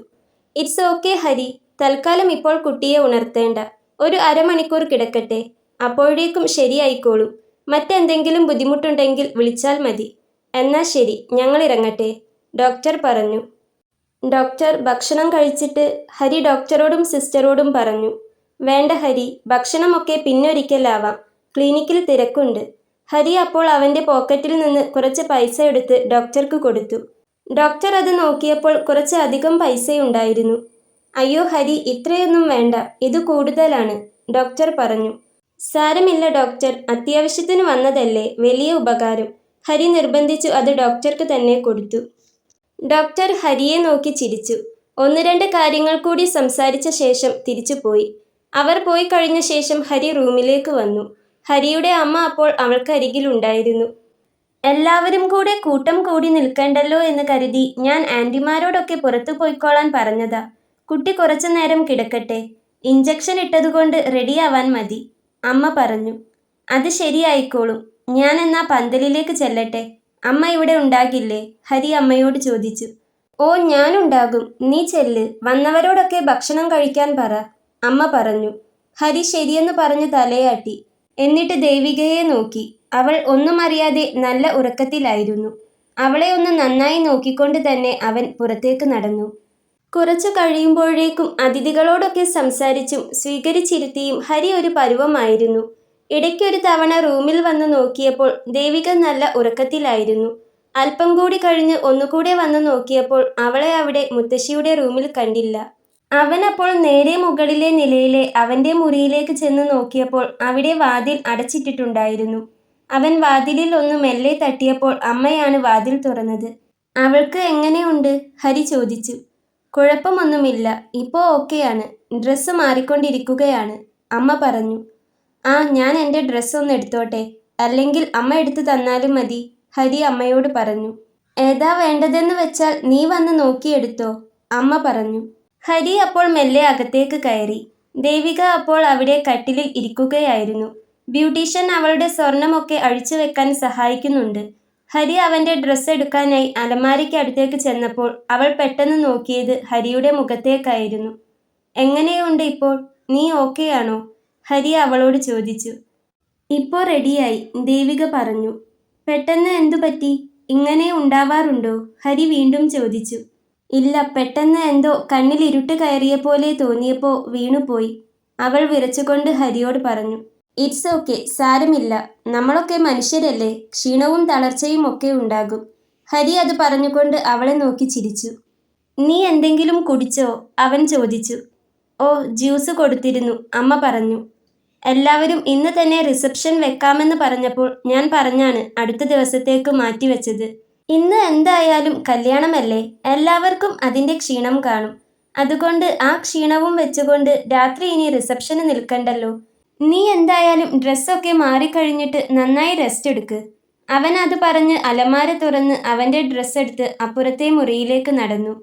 ഇറ്റ്സ് ഓക്കെ ഹരി, തൽക്കാലം ഇപ്പോൾ കുട്ടിയെ ഉണർത്തേണ്ട, ഒരു അരമണിക്കൂർ കിടക്കട്ടെ, അപ്പോഴേക്കും ശരിയായിക്കോളും. മറ്റെന്തെങ്കിലും ബുദ്ധിമുട്ടുണ്ടെങ്കിൽ വിളിച്ചാൽ മതി. എന്നാ ശരി, ഞങ്ങൾ ഇറങ്ങട്ടെ, ഡോക്ടർ പറഞ്ഞു. ഡോക്ടർ, ഭക്ഷണം കഴിച്ചിട്ട്, ഹരി ഡോക്ടറോടും സിസ്റ്ററോടും പറഞ്ഞു. വേണ്ട ഹരി, ഭക്ഷണമൊക്കെ പിന്നൊരിക്കലാവാം, ക്ലിനിക്കിൽ തിരക്കുണ്ട്. ഹരി അപ്പോൾ അവന്റെ പോക്കറ്റിൽ നിന്ന് കുറച്ച് പൈസ എടുത്ത് ഡോക്ടർക്ക് കൊടുത്തു. ഡോക്ടർ അത് നോക്കിയപ്പോൾ കുറച്ച് അധികം പൈസയുണ്ടായിരുന്നു. അയ്യോ ഹരി, ഇത്രയൊന്നും വേണ്ട, ഇത് കൂടുതലാണ്, ഡോക്ടർ പറഞ്ഞു. സാരമില്ല ഡോക്ടർ, അത്യാവശ്യത്തിന് വന്നതല്ലേ, വലിയ ഉപകാരം. ഹരി നിർബന്ധിച്ചു അത് ഡോക്ടർക്ക് തന്നെ കൊടുത്തു. ഡോക്ടർ ഹരിയെ നോക്കി ചിരിച്ചു. 1-2 കാര്യങ്ങൾ കൂടി സംസാരിച്ച ശേഷം തിരിച്ചുപോയി. അവർ പോയി കഴിഞ്ഞ ശേഷം ഹരി റൂമിലേക്ക് വന്നു. ഹരിയുടെ അമ്മ അപ്പോൾ അവൾക്കരികിലുണ്ടായിരുന്നു. എല്ലാവരും കൂടെ കൂട്ടം കൂടി നിൽക്കണ്ടല്ലോ എന്ന് കരുതി ഞാൻ ആൻറ്റിമാരോടൊക്കെ പുറത്തു പോയിക്കോളാൻ പറഞ്ഞതാ. കുട്ടി കുറച്ചു നേരം കിടക്കട്ടെ, ഇഞ്ചക്ഷൻ ഇട്ടതുകൊണ്ട് റെഡിയാവാൻ മതി, അമ്മ പറഞ്ഞു. അത് ശരിയായിക്കോളും, ഞാൻ എന്നാ പന്തലിലേക്ക് ചെല്ലട്ടെ, അമ്മ ഇവിടെ ഉണ്ടാകില്ലേ, ഹരി അമ്മയോട് ചോദിച്ചു. ഓ, ഞാനുണ്ടാകും, നീ ചെല്ല്, വന്നവരോടൊക്കെ ഭക്ഷണം കഴിക്കാൻ പറ, അമ്മ പറഞ്ഞു. ഹരി ശരിയെന്ന് പറഞ്ഞു തലയാട്ടി. എന്നിട്ട് ദേവികയെ നോക്കി. അവൾ ഒന്നും അറിയാതെ നല്ല ഉറക്കത്തിലായിരുന്നു. അവളെ ഒന്ന് നന്നായി നോക്കിക്കൊണ്ട് തന്നെ അവൻ പുറത്തേക്ക് നടന്നു. കുറച്ചു കഴിയുമ്പോഴേക്കും അതിഥികളോടൊക്കെ സംസാരിച്ചും സ്വീകരിച്ചിരുത്തിയും ഹരി ഒരു പരുവമായിരുന്നു. ഇടയ്ക്കൊരു തവണ റൂമിൽ വന്നു നോക്കിയപ്പോൾ ദേവിക നല്ല ഉറക്കത്തിലായിരുന്നു. അല്പം കൂടി കഴിഞ്ഞ് ഒന്നുകൂടെ വന്നു നോക്കിയപ്പോൾ അവളെ അവിടെ മുത്തശ്ശിയുടെ റൂമിൽ കണ്ടില്ല. അവനപ്പോൾ നേരെ മുകളിലെ നിലയിലെ അവന്റെ മുറിയിലേക്ക് ചെന്ന് നോക്കിയപ്പോൾ അവിടെ വാതിൽ അടച്ചിട്ടിട്ടുണ്ടായിരുന്നു. അവൻ വാതിലിൽ ഒന്ന് മെല്ലെ തട്ടിയപ്പോൾ അമ്മയാണ് വാതിൽ തുറന്നത്. അവൾക്ക് എങ്ങനെയുണ്ട്? ഹരി ചോദിച്ചു. കുഴപ്പമൊന്നുമില്ല, ഇപ്പോൾ ഓക്കെയാണ്. ഡ്രസ്സ് മാറിക്കൊണ്ടിരിക്കുകയാണ്, അമ്മ പറഞ്ഞു. ആ, ഞാൻ എൻ്റെ ഡ്രസ്സ് ഒന്ന് എടുത്തോട്ടെ, അല്ലെങ്കിൽ അമ്മ എടുത്തു തന്നാലും മതി, ഹരി അമ്മയോട് പറഞ്ഞു. ഏതാ വേണ്ടതെന്ന് വെച്ചാൽ നീ വന്ന് നോക്കിയെടുത്തോ, അമ്മ പറഞ്ഞു. ഹരി അപ്പോൾ മെല്ലെ അകത്തേക്ക് കയറി. ദേവിക അപ്പോൾ അവിടെ കട്ടിലിൽ ഇരിക്കുകയായിരുന്നു. ബ്യൂട്ടീഷ്യൻ അവളുടെ സ്വർണമൊക്കെ അഴിച്ചു വെക്കാൻ സഹായിക്കുന്നുണ്ട്. ഹരി അവൻ്റെ ഡ്രസ്സ് എടുക്കാനായി അലമാരയ്ക്ക് അടുത്തേക്ക് ചെന്നപ്പോൾ അവൾ പെട്ടെന്ന് നോക്കിയത് ഹരിയുടെ മുഖത്തേക്കായിരുന്നു. എങ്ങനെയുണ്ട് ഇപ്പോൾ? നീ ഓക്കെയാണോ? ഹരി അവളോട് ചോദിച്ചു. ഇപ്പോൾ റെഡിയായി, ദേവിക പറഞ്ഞു. പെട്ടെന്ന് എന്തു പറ്റി? ഇങ്ങനെ ഉണ്ടാവാറുണ്ടോ? ഹരി വീണ്ടും ചോദിച്ചു. ഇല്ല, പെട്ടെന്ന് എന്തോ കണ്ണിൽ ഇരുട്ട് കയറിയ പോലെ തോന്നിയപ്പോൾ വീണുപോയി, അവൾ വിറച്ചുകൊണ്ട് ഹരിയോട് പറഞ്ഞു. ഇറ്റ്സ് ഓക്കെ, സാരമില്ല, നമ്മളൊക്കെ മനുഷ്യരല്ലേ, ക്ഷീണവും തളർച്ചയും ഒക്കെ ഉണ്ടാകും. ഹരി അത് പറഞ്ഞുകൊണ്ട് അവളെ നോക്കി ചിരിച്ചു. നീ എന്തെങ്കിലും കുടിച്ചോ? അവൻ ചോദിച്ചു. ഓ, ജ്യൂസ് കൊടുത്തിരുന്നു, അമ്മ പറഞ്ഞു. എല്ലാവരും ഇന്ന് തന്നെ റിസപ്ഷൻ വെക്കാമെന്ന് പറഞ്ഞപ്പോൾ ഞാൻ പറഞ്ഞാണ് അടുത്ത ദിവസത്തേക്ക് മാറ്റിവെച്ചത്. ഇന്ന് എന്തായാലും കല്യാണമല്ലേ, എല്ലാവർക്കും അതിൻ്റെ ക്ഷീണം കാണും. അതുകൊണ്ട് ആ ക്ഷീണവും വെച്ചുകൊണ്ട് രാത്രി ഇനി റിസപ്ഷന് നിൽക്കണ്ടല്ലോ. നീ എന്തായാലും ഡ്രസ്സൊക്കെ മാറിക്കഴിഞ്ഞിട്ട് നന്നായി റെസ്റ്റ് എടുക്ക്. അവൻ അത് പറഞ്ഞ് അലമാര തുറന്ന് അവൻ്റെ ഡ്രസ്സ് എടുത്ത് അപ്പുറത്തെ മുറിയിലേക്ക് നടന്നു.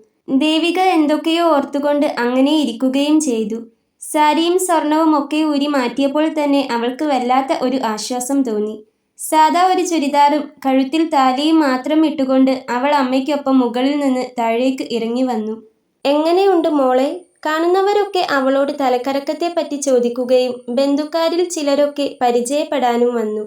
ദേവിക എന്തൊക്കെയോ ഓർത്തുകൊണ്ട് അങ്ങനെ ഇരിക്കുകയും ചെയ്തു. സാരിയും സ്വർണവും ഒക്കെ ഊരി മാറ്റിയപ്പോൾ തന്നെ അവൾക്ക് വല്ലാത്ത ഒരു ആശ്വാസം തോന്നി. സാധാ ഒരു ചുരിദാറും കഴുത്തിൽ താലിയും മാത്രം ഇട്ടുകൊണ്ട് അവൾ അമ്മയ്ക്കൊപ്പം മുകളിൽ നിന്ന് താഴേക്ക് ഇറങ്ങി വന്നു. എങ്ങനെയുണ്ട് മോളെ? കാണുന്നവരൊക്കെ അവളോട് തലക്കറക്കത്തെപ്പറ്റി ചോദിക്കുകയും ബന്ധുക്കാരിൽ ചിലരൊക്കെ പരിചയപ്പെടാനും വന്നു.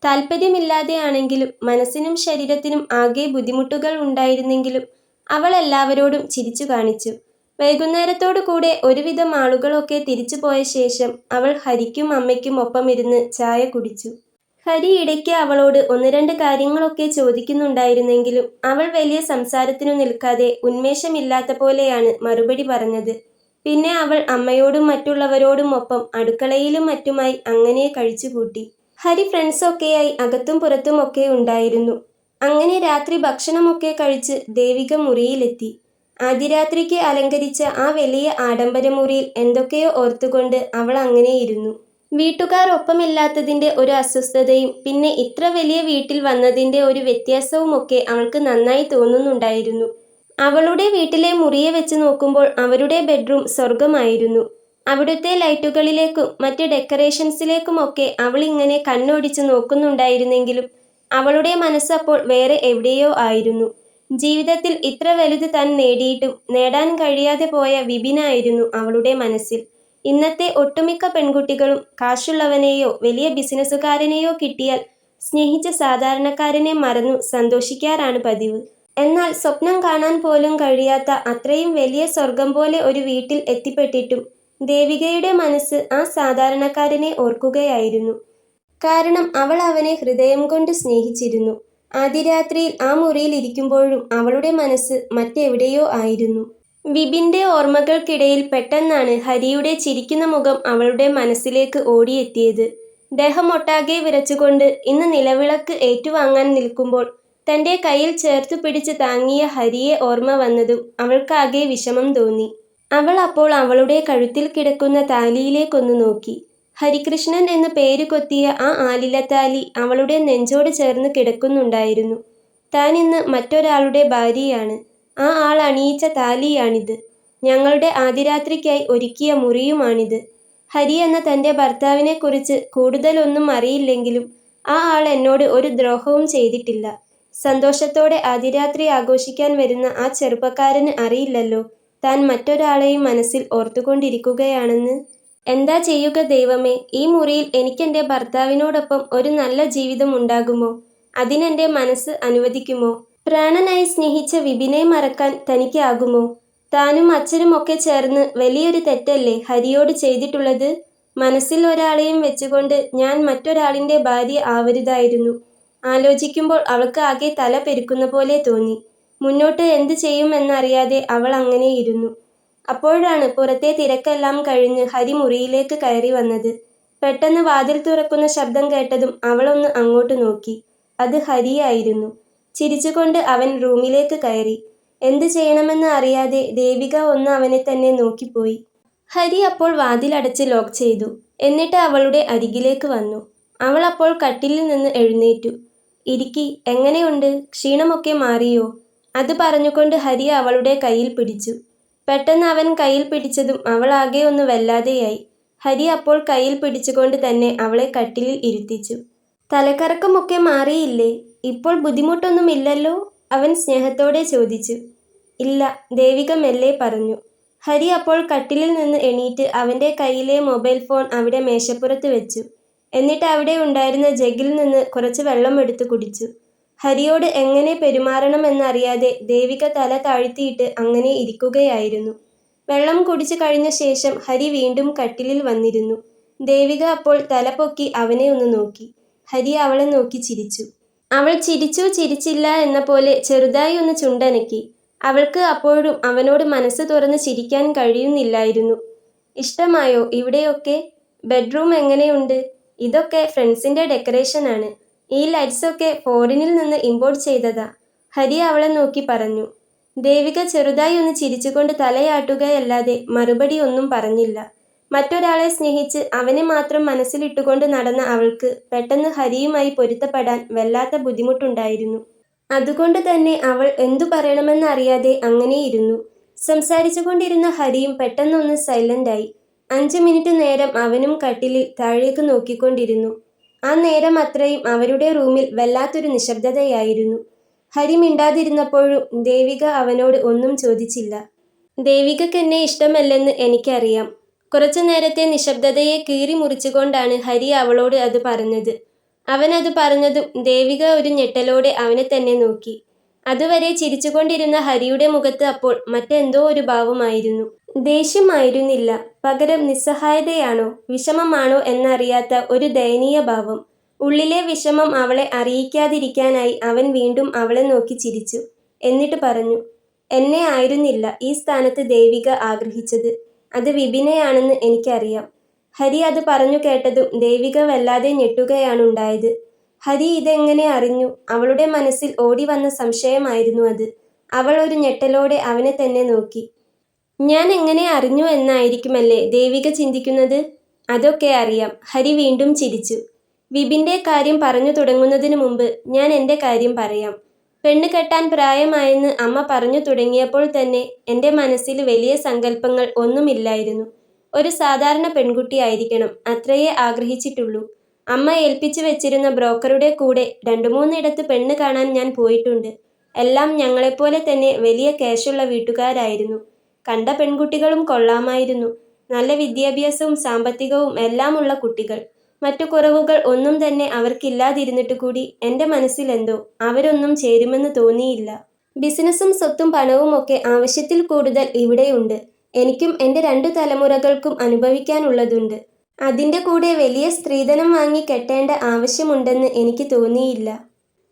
താല്പര്യമില്ലാതെയാണെങ്കിലും മനസ്സിനും ശരീരത്തിനും ആകെ ബുദ്ധിമുട്ടുകൾ ഉണ്ടായിരുന്നെങ്കിലും അവൾ എല്ലാവരോടും ചിരിച്ചു കാണിച്ചു. വൈകുന്നേരത്തോടു കൂടെ ഒരുവിധം ആളുകളൊക്കെ തിരിച്ചു പോയ ശേഷം അവൾ ഹരിക്കും അമ്മയ്ക്കും ഒപ്പമിരുന്ന് ചായ കുടിച്ചു. ഹരി ഇടയ്ക്ക് അവളോട് ഒന്ന് രണ്ട് കാര്യങ്ങളൊക്കെ ചോദിക്കുന്നുണ്ടായിരുന്നെങ്കിലും അവൾ വലിയ സംസാരത്തിനു നിൽക്കാതെ ഉന്മേഷമില്ലാത്ത പോലെയാണ് മറുപടി പറഞ്ഞത്. പിന്നെ അവൾ അമ്മയോടും മറ്റുള്ളവരോടും ഒപ്പം അടുക്കളയിലും മറ്റുമായി അങ്ങനെ കഴിച്ചുകൂട്ടി. ഹരി ഫ്രണ്ട്സൊക്കെയായി അകത്തും പുറത്തും ഒക്കെ ഉണ്ടായിരുന്നു. അങ്ങനെ രാത്രി ഭക്ഷണമൊക്കെ കഴിച്ച് ദേവിക മുറിയിലെത്തി. ആദ്യരാത്രിക്ക് അലങ്കരിച്ച ആ വലിയ ആഡംബര മുറിയിൽ എന്തൊക്കെയോ ഓർത്തുകൊണ്ട് അവൾ അങ്ങനെ ഇരുന്നു. വീട്ടുകാർ ഒപ്പമില്ലാത്തതിൻ്റെ ഒരു അസ്വസ്ഥതയും പിന്നെ ഇത്ര വലിയ വീട്ടിൽ വന്നതിൻ്റെ ഒരു വ്യത്യാസവും ഒക്കെ അവൾക്ക് നന്നായി തോന്നുന്നുണ്ടായിരുന്നു. അവളുടെ വീട്ടിലെ മുറിയെ വെച്ച് നോക്കുമ്പോൾ അവരുടെ ബെഡ്റൂം സ്വർഗമായിരുന്നു. അവിടുത്തെ ലൈറ്റുകളിലേക്കും മറ്റ് ഡെക്കറേഷൻസിലേക്കുമൊക്കെ അവൾ ഇങ്ങനെ കണ്ണോടിച്ച് നോക്കുന്നുണ്ടായിരുന്നെങ്കിലും അവളുടെ മനസ്സപ്പോൾ വേറെ എവിടെയോ ആയിരുന്നു. ജീവിതത്തിൽ ഇത്ര വലുത് താൻ നേടിയിട്ടും നേടാൻ കഴിയാതെ പോയ വിപിനായിരുന്നു അവളുടെ മനസ്സിൽ. ഇന്നത്തെ ഒട്ടുമിക്ക പെൺകുട്ടികളും കാശുള്ളവനെയോ വലിയ ബിസിനസ്സുകാരനെയോ കിട്ടിയാൽ സ്നേഹിച്ച സാധാരണക്കാരനെ മറന്നു സന്തോഷിക്കാറാണ് പതിവ്. എന്നാൽ സ്വപ്നം കാണാൻ പോലും കഴിയാത്ത അത്രയും വലിയ സ്വർഗം പോലെ ഒരു വീട്ടിൽ എത്തിപ്പെട്ടിട്ടും ദേവികയുടെ മനസ്സ് ആ സാധാരണക്കാരനെ ഓർക്കുകയായിരുന്നു. കാരണം അവൾ അവനെ ഹൃദയം കൊണ്ട് സ്നേഹിച്ചിരുന്നു. ആദ്യരാത്രിയിൽ ആ മുറിയിൽ ഇരിക്കുമ്പോഴും അവളുടെ മനസ്സ് മറ്റെവിടെയോ ആയിരുന്നു. വിപിൻ്റെ ഓർമ്മകൾക്കിടയിൽ പെട്ടെന്നാണ് ഹരിയുടെ ചിരിക്കുന്ന മുഖം അവളുടെ മനസ്സിലേക്ക് ഓടിയെത്തിയത്. ദേഹമൊട്ടാകെ വിറച്ചുകൊണ്ട് ഇന്ന് നിലവിളക്ക് ഏറ്റുവാങ്ങാൻ നിൽക്കുമ്പോൾ തൻ്റെ കയ്യിൽ ചേർത്തു പിടിച്ച് താങ്ങിയ ഹരിയെ ഓർമ്മ വന്നതും അവൾക്കാകെ വിഷമം തോന്നി. അവൾ അപ്പോൾ അവളുടെ കഴുത്തിൽ കിടക്കുന്ന താലിയിലേക്കൊന്നു നോക്കി. ഹരികൃഷ്ണൻ എന്ന് പേര് കൊത്തിയ ആ ആലിലത്താലി അവളുടെ നെഞ്ചോട് ചേർന്ന് കിടക്കുന്നുണ്ടായിരുന്നു. താൻ ഇന്ന് മറ്റൊരാളുടെ ഭാര്യയാണ്. ആ ആൾ അണിയിച്ച താലിയാണിത്. ഞങ്ങളുടെ ആദ്യരാത്രിക്കായി ഒരുക്കിയ മുറിയുമാണിത്. ഹരി എന്ന തൻ്റെ ഭർത്താവിനെക്കുറിച്ച് കൂടുതലൊന്നും അറിയില്ലെങ്കിലും ആ ആൾ എന്നോട് ഒരു ദ്രോഹവും ചെയ്തിട്ടില്ല. സന്തോഷത്തോടെ ആദ്യരാത്രി ആഘോഷിക്കാൻ വരുന്ന ആ ചെറുപ്പക്കാരന് അറിയില്ലല്ലോ താൻ മറ്റൊരാളെയും മനസ്സിൽ ഓർത്തുകൊണ്ടിരിക്കുകയാണെന്ന്. എന്താ ചെയ്യുക ദൈവമേ, ഈ മുറിയിൽ എനിക്കെൻ്റെ ഭർത്താവിനോടൊപ്പം ഒരു നല്ല ജീവിതം ഉണ്ടാകുമോ? അതിനെൻ്റെ മനസ്സ് അനുവദിക്കുമോ? പ്രാണനായി സ്നേഹിച്ച വിപിനെ മറക്കാൻ തനിക്കാകുമോ? താനും അച്ഛനും ഒക്കെ ചേർന്ന് വലിയൊരു തെറ്റല്ലേ ഹരിയോട് ചെയ്തിട്ടുള്ളത്? മനസ്സിൽ ഒരാളെയും വെച്ചുകൊണ്ട് ഞാൻ മറ്റൊരാളിൻ്റെ ഭാര്യ ആവരുതായിരുന്നു. ആലോചിക്കുമ്പോൾ അവൾക്ക് ആകെ തല പെരുക്കുന്ന പോലെ തോന്നി. മുന്നോട്ട് എന്ത് ചെയ്യുമെന്നറിയാതെ അവൾ അങ്ങനെ ഇരുന്നു. അപ്പോഴാണ് പുറത്തെ തിരക്കെല്ലാം കഴിഞ്ഞ് ഹരി മുറിയിലേക്ക് കയറി വന്നത്. പെട്ടെന്ന് വാതിൽ തുറക്കുന്ന ശബ്ദം കേട്ടതും അവളൊന്ന് അങ്ങോട്ട് നോക്കി. അത് ഹരിയായിരുന്നു. ചിരിച്ചുകൊണ്ട് അവൻ റൂമിലേക്ക് കയറി. എന്തു ചെയ്യണമെന്ന് അറിയാതെ ദേവിക ഒന്ന് അവനെ തന്നെ നോക്കിപ്പോയി. ഹരി അപ്പോൾ വാതിലടച്ച് ലോക്ക് ചെയ്തു. എന്നിട്ട് അവളുടെ അരികിലേക്ക് വന്നു. അവൾ അപ്പോൾ കട്ടിലിൽ നിന്ന് എഴുന്നേറ്റു. ഇരിക്കി, എങ്ങനെയുണ്ട്? ക്ഷീണമൊക്കെ മാറിയോ? അത് പറഞ്ഞുകൊണ്ട് ഹരി അവളുടെ കയ്യിൽ പിടിച്ചു. പെട്ടെന്ന് അവൻ കയ്യിൽ പിടിച്ചതും അവൾ ആകെ ഒന്ന് വല്ലാതെയായി. ഹരി അപ്പോൾ കയ്യിൽ പിടിച്ചുകൊണ്ട് തന്നെ അവളെ കട്ടിലിൽ ഇരുത്തിച്ചു. തലക്കറക്കമൊക്കെ മാറിയില്ലേ? ഇപ്പോൾ ബുദ്ധിമുട്ടൊന്നുമില്ലല്ലോ? അവൻ സ്നേഹത്തോടെ ചോദിച്ചു. ഇല്ല, ദേവിക മെല്ലെ പറഞ്ഞു. ഹരി അപ്പോൾ കട്ടിലിൽ നിന്ന് എണീറ്റ് അവൻ്റെ കയ്യിലെ മൊബൈൽ ഫോൺ അവിടെ മേശപ്പുറത്ത് വെച്ചു. എന്നിട്ട് അവിടെ ഉണ്ടായിരുന്ന ജഗ്ഗിൽ നിന്ന് കുറച്ച് വെള്ളം എടുത്തു കുടിച്ചു. ഹരിയോട് എങ്ങനെ പെരുമാറണമെന്നറിയാതെ ദേവിക തല താഴ്ത്തിയിട്ട് അങ്ങനെ ഇരിക്കുകയായിരുന്നു. വെള്ളം കുടിച്ചു കഴിഞ്ഞ ശേഷം ഹരി വീണ്ടും കട്ടിലിൽ വന്നിരുന്നു. ദേവിക അപ്പോൾ തല പൊക്കി അവനെ ഒന്ന് നോക്കി. ഹരി അവളെ നോക്കി ചിരിച്ചു. അവൾ ചിരിച്ചു ചിരിച്ചില്ല എന്ന പോലെ ചെറുതായി ഒന്ന് ചുണ്ടനക്കി. അവൾക്ക് അപ്പോഴും അവനോട് മനസ്സ് തുറന്ന് ചിരിക്കാൻ കഴിയുന്നില്ലായിരുന്നു. ഇഷ്ടമായോ ഇവിടെയൊക്കെ? ബെഡ്റൂം എങ്ങനെയുണ്ട്? ഇതൊക്കെ ഫ്രണ്ട്സിൻ്റെ ഡെക്കറേഷനാണ്. ഈ ലൈറ്റ്സൊക്കെ ഫോറിനിൽ നിന്ന് ഇമ്പോർട്ട് ചെയ്തതാ, ഹരി അവളെ നോക്കി പറഞ്ഞു. ദേവിക ചെറുതായി ഒന്ന് ചിരിച്ചുകൊണ്ട് തലയാട്ടുകയല്ലാതെ മറുപടി ഒന്നും പറഞ്ഞില്ല. മറ്റൊരാളെ സ്നേഹിച്ച് അവനെ മാത്രം മനസ്സിലിട്ടുകൊണ്ട് നടന്ന അവൾക്ക് പെട്ടെന്ന് ഹരിയുമായി പൊരുത്തപ്പെടാൻ വല്ലാത്ത ബുദ്ധിമുട്ടുണ്ടായിരുന്നു. അതുകൊണ്ട് തന്നെ അവൾ എന്തു പറയണമെന്നറിയാതെ അങ്ങനെയിരുന്നു. സംസാരിച്ചു കൊണ്ടിരുന്ന ഹരിയും പെട്ടെന്നൊന്ന് സൈലൻ്റായി. 5 മിനിറ്റ് നേരം അവനും കട്ടിലിൽ താഴേക്ക് നോക്കിക്കൊണ്ടിരുന്നു. ആ നേരം അത്രയും അവരുടെ റൂമിൽ വല്ലാത്തൊരു നിശബ്ദതയായിരുന്നു. ഹരി മിണ്ടാതിരുന്നപ്പോഴും ദേവിക അവനോട് ഒന്നും ചോദിച്ചില്ല. ദേവികയ്ക്ക് എന്നെ ഇഷ്ടമല്ലെന്ന് എനിക്കറിയാം. കുറച്ചു നേരത്തെ നിശബ്ദതയെ കീറി മുറിച്ചുകൊണ്ടാണ് ഹരി അവളോട് അത് പറഞ്ഞത്. അവനത് പറഞ്ഞതും ദേവിക ഒരു ഞെട്ടലോടെ അവനെ തന്നെ നോക്കി. അതുവരെ ചിരിച്ചുകൊണ്ടിരുന്ന ഹരിയുടെ മുഖത്ത് അപ്പോൾ മറ്റെന്തോ ഒരു ഭാവമായിരുന്നു. ദേഷ്യമായിരുന്നില്ല, പകരം നിസ്സഹായതയാണോ വിഷമമാണോ എന്നറിയാത്ത ഒരു ദയനീയ ഭാവം. ഉള്ളിലെ വിഷമം അവളെ അറിയിക്കാതിരിക്കാനായി അവൻ വീണ്ടും അവളെ നോക്കി ചിരിച്ചു. എന്നിട്ട് പറഞ്ഞു, എന്നെ ആയിരുന്നില്ല ഈ സ്ഥാനത്ത് ദേവിക ആഗ്രഹിച്ചത്. അത് വിപിനെയാണെന്ന് എനിക്കറിയാം. ഹരി അത് പറഞ്ഞു കേട്ടതും ദേവിക വല്ലാതെ ഞെട്ടുകയാണുണ്ടായത്. ഹരി ഇതെങ്ങനെ അറിഞ്ഞു? അവളുടെ മനസ്സിൽ ഓടി വന്ന സംശയമായിരുന്നു അത്. അവൾ ഒരു ഞെട്ടലോടെ അവനെ തന്നെ നോക്കി. ഞാൻ എങ്ങനെ അറിഞ്ഞു എന്നായിരിക്കുമല്ലേ ദേവിക ചിന്തിക്കുന്നത്? അതൊക്കെ അറിയാം. ഹരി വീണ്ടും ചിരിച്ചു. വിപിൻ്റെ കാര്യം പറഞ്ഞു തുടങ്ങുന്നതിന് മുമ്പ് ഞാൻ എൻ്റെ കാര്യം പറയാം. പെണ്ണ് കെട്ടാൻ പ്രായമായെന്ന് അമ്മ പറഞ്ഞു തുടങ്ങിയപ്പോൾ തന്നെ എൻ്റെ മനസ്സിൽ വലിയ സങ്കല്പങ്ങൾ ഒന്നുമില്ലായിരുന്നു. ഒരു സാധാരണ പെൺകുട്ടിയായിരിക്കണം, അത്രയേ ആഗ്രഹിച്ചിട്ടുള്ളൂ. അമ്മ ഏൽപ്പിച്ചു വെച്ചിരുന്ന ബ്രോക്കറുടെ കൂടെ 2-3 പെണ്ണ് കാണാൻ ഞാൻ പോയിട്ടുണ്ട്. എല്ലാം ഞങ്ങളെപ്പോലെ തന്നെ വലിയ ക്യാഷുള്ള വീട്ടുകാരായിരുന്നു. കണ്ട പെൺകുട്ടികളും കൊള്ളാമായിരുന്നു. നല്ല വിദ്യാഭ്യാസവും സാമ്പത്തികവും എല്ലാമുള്ള കുട്ടികൾ. മറ്റു കുറവുകൾ ഒന്നും തന്നെ അവർക്കില്ലാതിരുന്നിട്ട് കൂടി എൻ്റെ മനസ്സിലെന്തോ അവരൊന്നും ചേരുമെന്ന് തോന്നിയില്ല. ബിസിനസ്സും സ്വത്തും പണവും ഒക്കെ ആവശ്യത്തിൽ കൂടുതൽ ഇവിടെയുണ്ട്. എനിക്കും എൻ്റെ 2 തലമുറകൾക്കും അനുഭവിക്കാനുള്ളതുണ്ട്. അതിൻ്റെ കൂടെ വലിയ സ്ത്രീധനം വാങ്ങി കെട്ടേണ്ട ആവശ്യമുണ്ടെന്ന് എനിക്ക് തോന്നിയില്ല.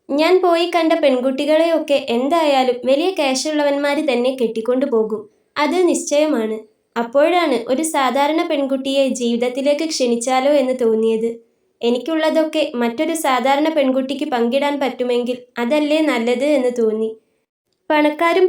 ഞാൻ പോയി കണ്ട പെൺകുട്ടികളെയൊക്കെ എന്തായാലും വലിയ ക്യാഷുള്ളവന്മാർ തന്നെ കെട്ടിക്കൊണ്ടു പോകും, അത് നിശ്ചയമാണ്. അപ്പോഴാണ് ഒരു സാധാരണ പെൺകുട്ടിയെ ജീവിതത്തിലേക്ക് ക്ഷണിച്ചാലോ എന്ന് തോന്നിയത്. എനിക്കുള്ളതൊക്കെ മറ്റൊരു സാധാരണ പെൺകുട്ടിക്ക് പങ്കിടാൻ പറ്റുമെങ്കിൽ അതല്ലേ നല്ലത് എന്ന് തോന്നി. പണക്കാരും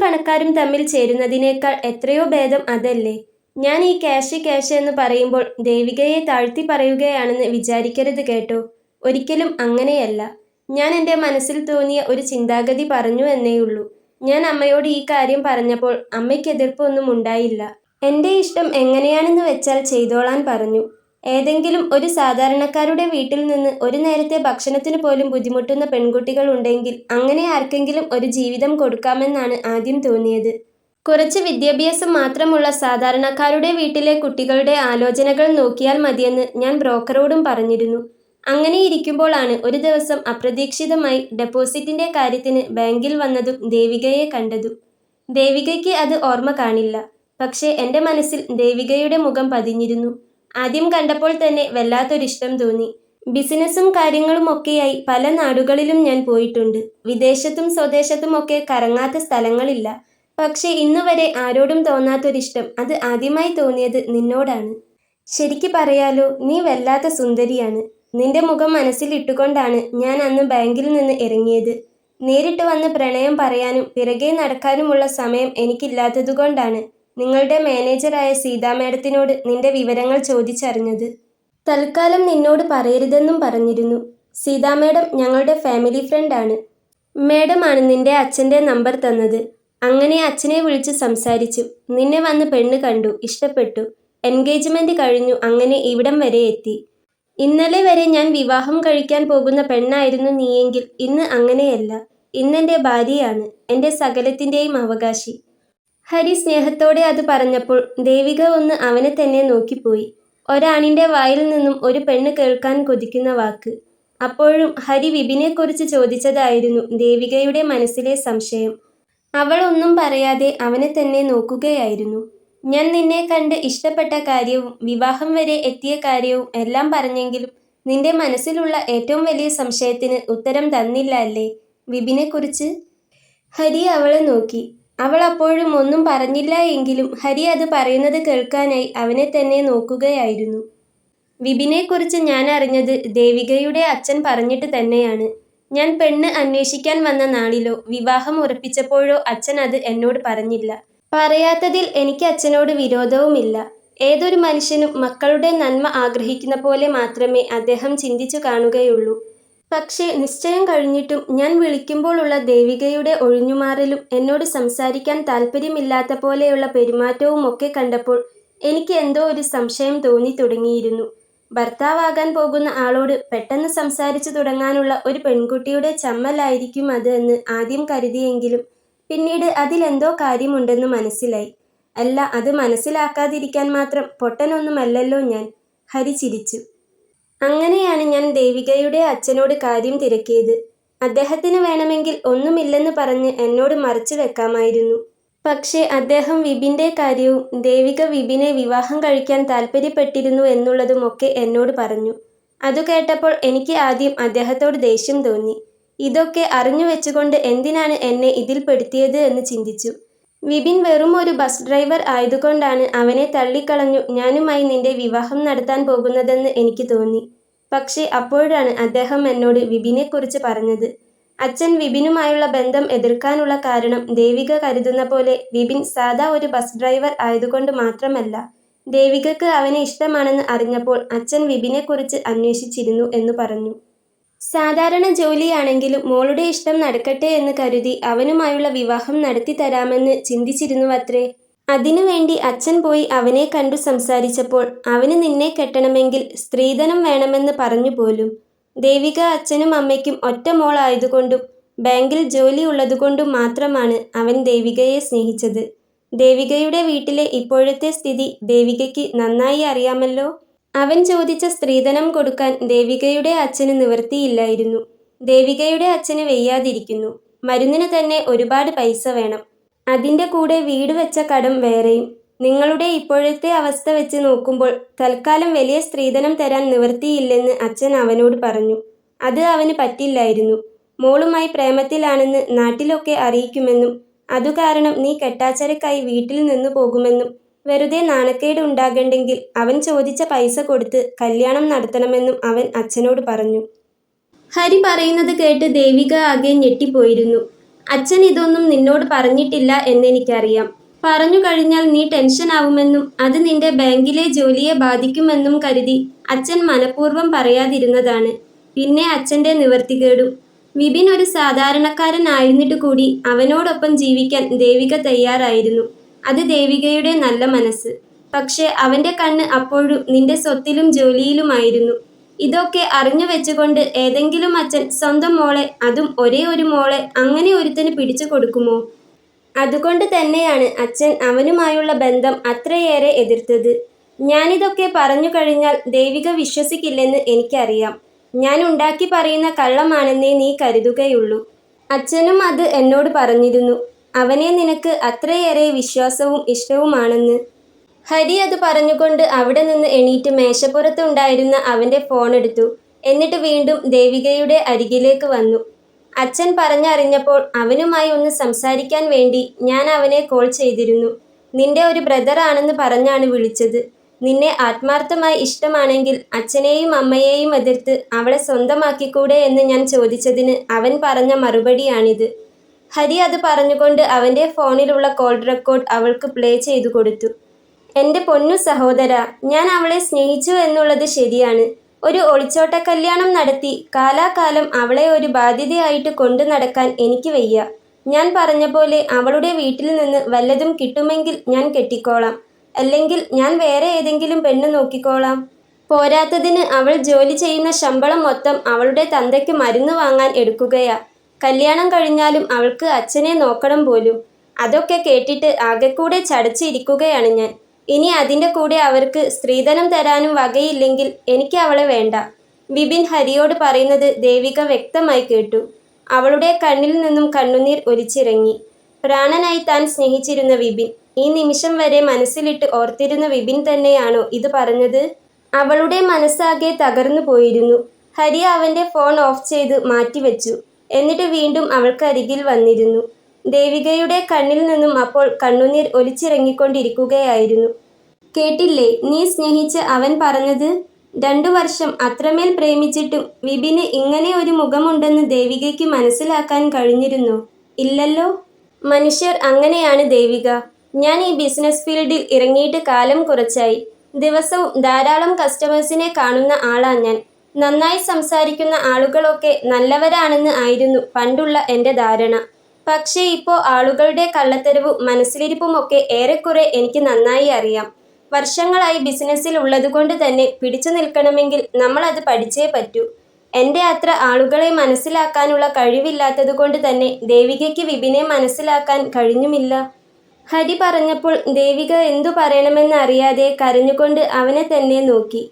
തമ്മിൽ ചേരുന്നതിനേക്കാൾ എത്രയോ ഭേദം അതല്ലേ. ഞാൻ ഈ ക്യാഷ് എന്ന് പറയുമ്പോൾ ദേവികയെ താഴ്ത്തി പറയുകയാണെന്ന് വിചാരിക്കരുത് കേട്ടോ. ഒരിക്കലും അങ്ങനെയല്ല. ഞാൻ എൻ്റെ മനസ്സിൽ തോന്നിയ ഒരു ചിന്താഗതി പറഞ്ഞു എന്നേയുള്ളൂ. ഞാൻ അമ്മയോട് ഈ കാര്യം പറഞ്ഞപ്പോൾ അമ്മയ്ക്ക് എതിർപ്പൊന്നും ഉണ്ടായില്ല. എൻ്റെ ഇഷ്ടം എങ്ങനെയാണെന്ന് വെച്ചാൽ ചെയ്തോളാൻ പറഞ്ഞു. ഏതെങ്കിലും ഒരു സാധാരണക്കാരുടെ വീട്ടിൽ നിന്ന് ഒരു നേരത്തെ ഭക്ഷണത്തിന് പോലും ബുദ്ധിമുട്ടുന്ന പെൺകുട്ടികൾ ഉണ്ടെങ്കിൽ അങ്ങനെ ആർക്കെങ്കിലും ഒരു ജീവിതം കൊടുക്കാമെന്നാണ് ആദ്യം തോന്നിയത്. കുറച്ച് വിദ്യാഭ്യാസം മാത്രമുള്ള സാധാരണക്കാരുടെ വീട്ടിലെ കുട്ടികളുടെ ആലോചനകൾ നോക്കിയാൽ മതിയെന്ന് ഞാൻ ബ്രോക്കറോടും പറഞ്ഞിരുന്നു. അങ്ങനെ ഇരിക്കുമ്പോഴാണ് ഒരു ദിവസം അപ്രതീക്ഷിതമായി ഡെപ്പോസിറ്റിൻ്റെ കാര്യത്തിന് ബാങ്കിൽ വന്നതും ദേവികയെ കണ്ടതും. ദേവികയ്ക്ക് അത് ഓർമ്മ കാണില്ല. പക്ഷേ എൻ്റെ മനസ്സിൽ ദേവികയുടെ മുഖം പതിഞ്ഞിരുന്നു. ആദ്യം കണ്ടപ്പോൾ തന്നെ വല്ലാത്തൊരിഷ്ടം തോന്നി. ബിസിനസ്സും കാര്യങ്ങളുമൊക്കെയായി പല നാടുകളിലും ഞാൻ പോയിട്ടുണ്ട്. വിദേശത്തും സ്വദേശത്തുമൊക്കെ കറങ്ങാത്ത സ്ഥലങ്ങളില്ല. പക്ഷേ ഇന്നുവരെ ആരോടും തോന്നാത്തൊരിഷ്ടം, അത് ആദ്യമായി തോന്നിയത് നിന്നോടാണ്. ശരിക്ക് പറയാലോ, നീ വല്ലാത്ത സുന്ദരിയാണ്. നിന്റെ മുഖം മനസ്സിലിട്ടുകൊണ്ടാണ് ഞാൻ അന്ന് ബാങ്കിൽ നിന്ന് ഇറങ്ങിയത്. നേരിട്ട് വന്ന് പ്രണയം പറയാനും പിറകെ നടക്കാനുമുള്ള സമയം എനിക്കില്ലാത്തതുകൊണ്ടാണ് നിങ്ങളുടെ മാനേജറായ സീതാ മാഡത്തിനോട് നിന്റെ വിവരങ്ങൾ ചോദിച്ചറിഞ്ഞത്. തൽക്കാലം നിന്നോട് പറയരുതെന്നും പറഞ്ഞിരുന്നു. സീതാ മാഡം ഞങ്ങളുടെ ഫാമിലി ഫ്രണ്ടാണ്. മാഡമാണ് നിന്റെ അച്ഛൻ്റെ നമ്പർ തന്നത്. അങ്ങനെ അച്ഛനെ വിളിച്ച് സംസാരിച്ചു. നിന്നെ വന്ന് പെണ്ണ് കണ്ടു, ഇഷ്ടപ്പെട്ടു. എൻഗേജ്മെന്റ് കഴിഞ്ഞു. അങ്ങനെ ഇവിടം വരെ എത്തി. ഇന്നലെ വരെ ഞാൻ വിവാഹം കഴിക്കാൻ പോകുന്ന പെണ്ണായിരുന്നു നീയെങ്കിൽ ഇന്ന് അങ്ങനെയല്ല. ഇന്നെൻ്റെ ഭാര്യയാണ്, എൻ്റെ സകലത്തിൻ്റെയും അവകാശി. ഹരി സ്നേഹത്തോടെ അത് പറഞ്ഞപ്പോൾ ദേവിക ഒന്ന് അവനെ തന്നെ നോക്കിപ്പോയി. ഒരാണിൻ്റെ വായിൽ നിന്നും ഒരു പെണ്ണ് കേൾക്കാൻ കൊതിക്കുന്ന വാക്ക്. അപ്പോഴും ഹരി വിപിനെക്കുറിച്ച് ചോദിച്ചതായിരുന്നു ദേവികയുടെ മനസ്സിലെ സംശയം. അവൾ ഒന്നും പറയാതെ അവനെ തന്നെ നോക്കുകയായിരുന്നു. ഞാൻ നിന്നെ കണ്ട് ഇഷ്ടപ്പെട്ട കാര്യവും വിവാഹം വരെ എത്തിയ കാര്യവും എല്ലാം പറഞ്ഞെങ്കിലും നിന്റെ മനസ്സിലുള്ള ഏറ്റവും വലിയ സംശയത്തിന് ഉത്തരം തന്നില്ല അല്ലേ, വിപിനെക്കുറിച്ച്? ഹരി അവളെ നോക്കി. അവൾ അപ്പോഴും ഒന്നും പറഞ്ഞില്ല എങ്കിലും ഹരി അത് പറയുന്നത് കേൾക്കാനായി അവനെ തന്നെ നോക്കുകയായിരുന്നു. വിപിനെക്കുറിച്ച് ഞാൻ അറിഞ്ഞത് ദേവികയുടെ അച്ഛൻ പറഞ്ഞിട്ട് തന്നെയാണ്. ഞാൻ പെണ്ണ് അന്വേഷിക്കാൻ വന്ന നാളിലോ വിവാഹം ഉറപ്പിച്ചപ്പോഴോ അച്ഛൻ അത് എന്നോട് പറഞ്ഞില്ല. പറയാത്തതിൽ എനിക്ക് അച്ഛനോട് വിരോധവുമില്ല. ഏതൊരു മനുഷ്യനും മക്കളുടെ നന്മ ആഗ്രഹിക്കുന്ന പോലെ മാത്രമേ അദ്ദേഹം ചിന്തിച്ചു കാണുകയുള്ളൂ. പക്ഷേ നിശ്ചയം കഴിഞ്ഞിട്ടും ഞാൻ വിളിക്കുമ്പോഴുള്ള ദേവികയുടെ ഒഴിഞ്ഞുമാറലും എന്നോട് സംസാരിക്കാൻ താല്പര്യമില്ലാത്ത പോലെയുള്ള പെരുമാറ്റവും ഒക്കെ കണ്ടപ്പോൾ എനിക്ക് എന്തോ ഒരു സംശയം തോന്നി തുടങ്ങിയിരുന്നു. ഭർത്താവാകാൻ പോകുന്ന ആളോട് പെട്ടെന്ന് സംസാരിച്ചു തുടങ്ങാനുള്ള ഒരു പെൺകുട്ടിയുടെ ചമ്മലായിരിക്കും അത് എന്ന് ആദ്യം കരുതിയെങ്കിലും പിന്നീട് അതിലെന്തോ കാര്യമുണ്ടെന്ന് മനസ്സിലായി. അല്ല, അത് മനസ്സിലാക്കാതിരിക്കാൻ മാത്രം പൊട്ടനൊന്നുമല്ലല്ലോ ഞാൻ. ഹരി ചിരിച്ചു. അങ്ങനെയാണ് ഞാൻ ദേവികയുടെ അച്ഛനോട് കാര്യം തിരക്കിയത്. അദ്ദേഹത്തിന് വേണമെങ്കിൽ ഒന്നുമില്ലെന്ന് പറഞ്ഞ് എന്നോട് മറച്ചു വെക്കാമായിരുന്നു. പക്ഷേ അദ്ദേഹം വിപിൻ്റെ കാര്യവും ദേവിക വിപിനെ വിവാഹം കഴിക്കാൻ താല്പര്യപ്പെട്ടിരുന്നു എന്നുള്ളതുമൊക്കെ എന്നോട് പറഞ്ഞു. അതു കേട്ടപ്പോൾ എനിക്ക് ആദ്യം അദ്ദേഹത്തോട് ദേഷ്യം തോന്നി. ഇതൊക്കെ അറിഞ്ഞു വെച്ചുകൊണ്ട് എന്തിനാണ് എന്നെ ഇതിൽ പെടുത്തിയത് എന്ന് ചിന്തിച്ചു. വിപിൻ വെറും ഒരു ബസ് ഡ്രൈവർ ആയതുകൊണ്ടാണ് അവനെ തള്ളിക്കളഞ്ഞു ഞാനുമായി നിന്റെ വിവാഹം നടത്താൻ പോകുന്നതെന്ന് എനിക്ക് തോന്നി. പക്ഷേ അപ്പോഴാണ് അദ്ദേഹം എന്നോട് വിപിനെക്കുറിച്ച് പറഞ്ഞത്. അച്ഛൻ വിപിനുമായുള്ള ബന്ധം എതിർക്കാനുള്ള കാരണം ദേവിക കരുതുന്ന പോലെ വിപിൻ സാധാ ഒരു ബസ് ഡ്രൈവർ ആയതുകൊണ്ട് മാത്രമല്ല. ദേവികക്ക് അവനെ ഇഷ്ടമാണെന്ന് അറിഞ്ഞപ്പോൾ അച്ഛൻ വിപിനെക്കുറിച്ച് അന്വേഷിച്ചിരുന്നു എന്ന് പറഞ്ഞു. സാധാരണ ജോലിയാണെങ്കിലും മോളുടെ ഇഷ്ടം നടക്കട്ടെ എന്ന് കരുതി അവനുമായുള്ള വിവാഹം നടത്തി തരാമെന്ന് ചിന്തിച്ചിരുന്നുവത്രേ. അതിനുവേണ്ടി അച്ഛൻ പോയി അവനെ കണ്ടു സംസാരിച്ചപ്പോൾ അവന് നിന്നെ കെട്ടണമെങ്കിൽ സ്ത്രീധനം വേണമെന്ന് പറഞ്ഞു പോലും. ദേവിക അച്ഛനും അമ്മയ്ക്കും ഒറ്റ മോളായതുകൊണ്ടും ബാങ്കിൽ ജോലി ഉള്ളതുകൊണ്ടും മാത്രമാണ് അവൻ ദേവികയെ സ്നേഹിച്ചത്. ദേവികയുടെ വീട്ടിലെ ഇപ്പോഴത്തെ സ്ഥിതി ദേവികയ്ക്ക് നന്നായി അറിയാമല്ലോ. അവൻ ചോദിച്ച സ്ത്രീധനം കൊടുക്കാൻ ദേവികയുടെ അച്ഛന് നിവൃത്തിയില്ലായിരുന്നു. ദേവികയുടെ അച്ഛന് വയ്യാതിരിക്കുന്നു. മരുന്നിന് തന്നെ ഒരുപാട് പൈസ വേണം. അതിൻ്റെ കൂടെ വീട് വെച്ച കടം വേറെയും. നിങ്ങളുടെ ഇപ്പോഴത്തെ അവസ്ഥ വെച്ച് നോക്കുമ്പോൾ തൽക്കാലം വലിയ സ്ത്രീധനം തരാൻ നിവൃത്തിയില്ലെന്ന് അച്ഛൻ അവനോട് പറഞ്ഞു. അത് അവന് പറ്റില്ലായിരുന്നു. മോളുമായി പ്രേമത്തിലാണെന്ന് നാട്ടിലൊക്കെ അറിയിക്കുമെന്നും അതുകാരണം നീ കെട്ടാച്ചരക്കായി വീട്ടിൽ നിന്നു പോകുമെന്നും വെറുതെ നാണക്കേട് ഉണ്ടാകണ്ടെങ്കിൽ അവൻ ചോദിച്ച പൈസ കൊടുത്ത് കല്യാണം നടത്തണമെന്നും അവൻ അച്ഛനോട് പറഞ്ഞു. ഹരി പറയുന്നത് കേട്ട് ദേവിക ആകെ ഞെട്ടിപ്പോയിരുന്നു. അച്ഛൻ ഇതൊന്നും നിന്നോട് പറഞ്ഞിട്ടില്ല എന്നെനിക്കറിയാം. പറഞ്ഞു കഴിഞ്ഞാൽ നീ ടെൻഷൻ ആവുമെന്നും അത് നിന്റെ ബാങ്കിലെ ജോലിയെ ബാധിക്കുമെന്നും കരുതി അച്ഛൻ മനഃപൂർവ്വം പറയാതിരുന്നതാണ്. പിന്നെ അച്ഛൻ്റെ നിവർത്തികേടും. വിപിൻ ഒരു സാധാരണക്കാരനായിരുന്നിട്ട് കൂടി അവനോടൊപ്പം ജീവിക്കാൻ ദേവിക തയ്യാറായിരുന്നു. അത് ദേവികയുടെ നല്ല മനസ്സ്. പക്ഷേ അവൻ്റെ കണ്ണ് അപ്പോഴും നിന്റെ സ്വത്തിലും ജോലിയിലുമായിരുന്നു. ഇതൊക്കെ അറിഞ്ഞു വെച്ചുകൊണ്ട് ഏതെങ്കിലും അച്ഛൻ സ്വന്തം മോളെ, അതും ഒരേ ഒരു മോളെ, അങ്ങനെ ഒരുത്തന് പിടിച്ചു കൊടുക്കുമോ? അതുകൊണ്ട് തന്നെയാണ് അച്ഛൻ അവനുമായുള്ള ബന്ധം അത്രയേറെ എതിർത്തത്. ഞാനിതൊക്കെ പറഞ്ഞു കഴിഞ്ഞാൽ ദേവിക വിശ്വസിക്കില്ലെന്ന് എനിക്കറിയാം. ഞാൻ ഉണ്ടാക്കി പറയുന്ന കള്ളമാണെന്നേ നീ കരുതുകയുള്ളൂ. അച്ഛനും അത് എന്നോട് പറഞ്ഞിരുന്നു. അവനെ നിനക്ക് അത്രയേറെ വിശ്വാസവും ഇഷ്ടവുമാണെന്ന്. ഹരി അത് പറഞ്ഞുകൊണ്ട് അവിടെ നിന്ന് എണീറ്റ് മേശപ്പുറത്ത് ഉണ്ടായിരുന്ന അവൻ്റെ ഫോൺ എടുത്തു. എന്നിട്ട് വീണ്ടും ദേവികയുടെ അരികിലേക്ക് വന്നു. അച്ഛൻ പറഞ്ഞറിഞ്ഞപ്പോൾ അവനുമായി ഒന്ന് സംസാരിക്കാൻ വേണ്ടി ഞാൻ അവനെ കോൾ ചെയ്തിരുന്നു. നിന്റെ ഒരു ബ്രദർ ആണെന്ന് പറഞ്ഞാണ് വിളിച്ചത്. നിന്നെ ആത്മാർത്ഥമായി ഇഷ്ടമാണെങ്കിൽ അച്ഛനെയും അമ്മയെയും എതിർത്ത് അവളെ സ്വന്തമാക്കിക്കൂടെ എന്ന് ഞാൻ ചോദിച്ചതിന് അവൻ പറഞ്ഞ മറുപടിയാണിത്. ഹരി അത് പറഞ്ഞുകൊണ്ട് അവൻ്റെ ഫോണിലുള്ള കോൾ റെക്കോർഡ് അവൾക്ക് പ്ലേ ചെയ്തു കൊടുത്തു. എൻ്റെ പൊന്നു സഹോദര, ഞാൻ അവളെ സ്നേഹിച്ചു എന്നുള്ളത് ശരിയാണ്. ഒരു ഒളിച്ചോട്ട കല്യാണം നടത്തി കാലാകാലം അവളെ ഒരു ബാധ്യതയായിട്ട് കൊണ്ടു നടക്കാൻ എനിക്ക് വയ്യ. ഞാൻ പറഞ്ഞ പോലെ അവളുടെ വീട്ടിൽ നിന്ന് വല്ലതും കിട്ടുമെങ്കിൽ ഞാൻ കെട്ടിക്കോളാം. അല്ലെങ്കിൽ ഞാൻ വേറെ ഏതെങ്കിലും പെണ്ണ് നോക്കിക്കോളാം. പോരാത്തതിന് അവൾ ജോലി ചെയ്യുന്ന ശമ്പളം മൊത്തം അവളുടെ തന്തയ്ക്ക് മരുന്ന് വാങ്ങാൻ എടുക്കുകയാ. കല്യാണം കഴിഞ്ഞാലും അവൾക്ക് അച്ഛനെ നോക്കണം പോലും. അതൊക്കെ കേട്ടിട്ട് ആകെക്കൂടെ ചടച്ചിരിക്കുകയാണ് ഞാൻ. ഇനി അതിൻ്റെ കൂടെ അവർക്ക് സ്ത്രീധനം തരാനും വകയില്ലെങ്കിൽ എനിക്ക് അവളെ വേണ്ട. വിപിൻ ഹരിയോട് പറയുന്നത് ദേവിക വ്യക്തമായി കേട്ടു. അവളുടെ കണ്ണിൽ നിന്നും കണ്ണുനീർ ഒലിച്ചിറങ്ങി. പ്രാണനായി താൻ സ്നേഹിച്ചിരുന്ന വിപിൻ, ഈ നിമിഷം വരെ മനസ്സിലിട്ട് ഓർത്തിരുന്ന വിപിൻ തന്നെയാണോ ഇത് പറഞ്ഞത്? അവളുടെ മനസ്സാകെ തകർന്നു പോയിരുന്നു. ഹരി അവൻ്റെ ഫോൺ ഓഫ് ചെയ്ത് മാറ്റിവെച്ചു. എന്നിട്ട് വീണ്ടും അവൾക്കരികിൽ വന്നിരുന്നു. ദേവികയുടെ കണ്ണിൽ നിന്നും അപ്പോൾ കണ്ണുനീർ ഒലിച്ചിറങ്ങിക്കൊണ്ടിരിക്കുകയായിരുന്നു. കേട്ടില്ലേ നീ സ്നേഹിച്ച അവൻ പറഞ്ഞത്? 2 വർഷം അത്രമേൽ പ്രേമിച്ചിട്ടും വിപിന് ഇങ്ങനെ ഒരു മുഖമുണ്ടെന്ന് ദേവികയ്ക്ക് മനസ്സിലാക്കാൻ കഴിഞ്ഞിരുന്നോ? ഇല്ലല്ലോ. മനുഷ്യർ അങ്ങനെയാണ് ദേവിക. ഞാൻ ഈ ബിസിനസ് ഫീൽഡിൽ ഇറങ്ങിയിട്ട് കാലം കുറച്ചായി. ദിവസവും ധാരാളം കസ്റ്റമേഴ്സിനെ കാണുന്ന ആളാ ഞാൻ. നന്നായി സംസാരിക്കുന്ന ആളുകളൊക്കെ നല്ലവരാണെന്ന് ആയിരുന്നു പണ്ടുള്ള എൻ്റെ ധാരണ. പക്ഷേ ഇപ്പോൾ ആളുകളുടെ കള്ളത്തരവും മനസ്സിലിരിപ്പുമൊക്കെ ഏറെക്കുറെ എനിക്ക് നന്നായി അറിയാം. വർഷങ്ങളായി ബിസിനസ്സിൽ ഉള്ളതുകൊണ്ട് തന്നെ പിടിച്ചു നിൽക്കണമെങ്കിൽ നമ്മളത് പഠിച്ചേ പറ്റൂ. എൻ്റെ അത്ര ആളുകളെ മനസ്സിലാക്കാനുള്ള കഴിവില്ലാത്തതുകൊണ്ട് തന്നെ ദേവികയ്ക്ക് വിപിനെ മനസ്സിലാക്കാൻ കഴിഞ്ഞുമില്ല. ഹരി പറഞ്ഞപ്പോൾ ദേവിക എന്തു പറയണമെന്നറിയാതെ കരഞ്ഞുകൊണ്ട് അവനെ തന്നെ നോക്കി.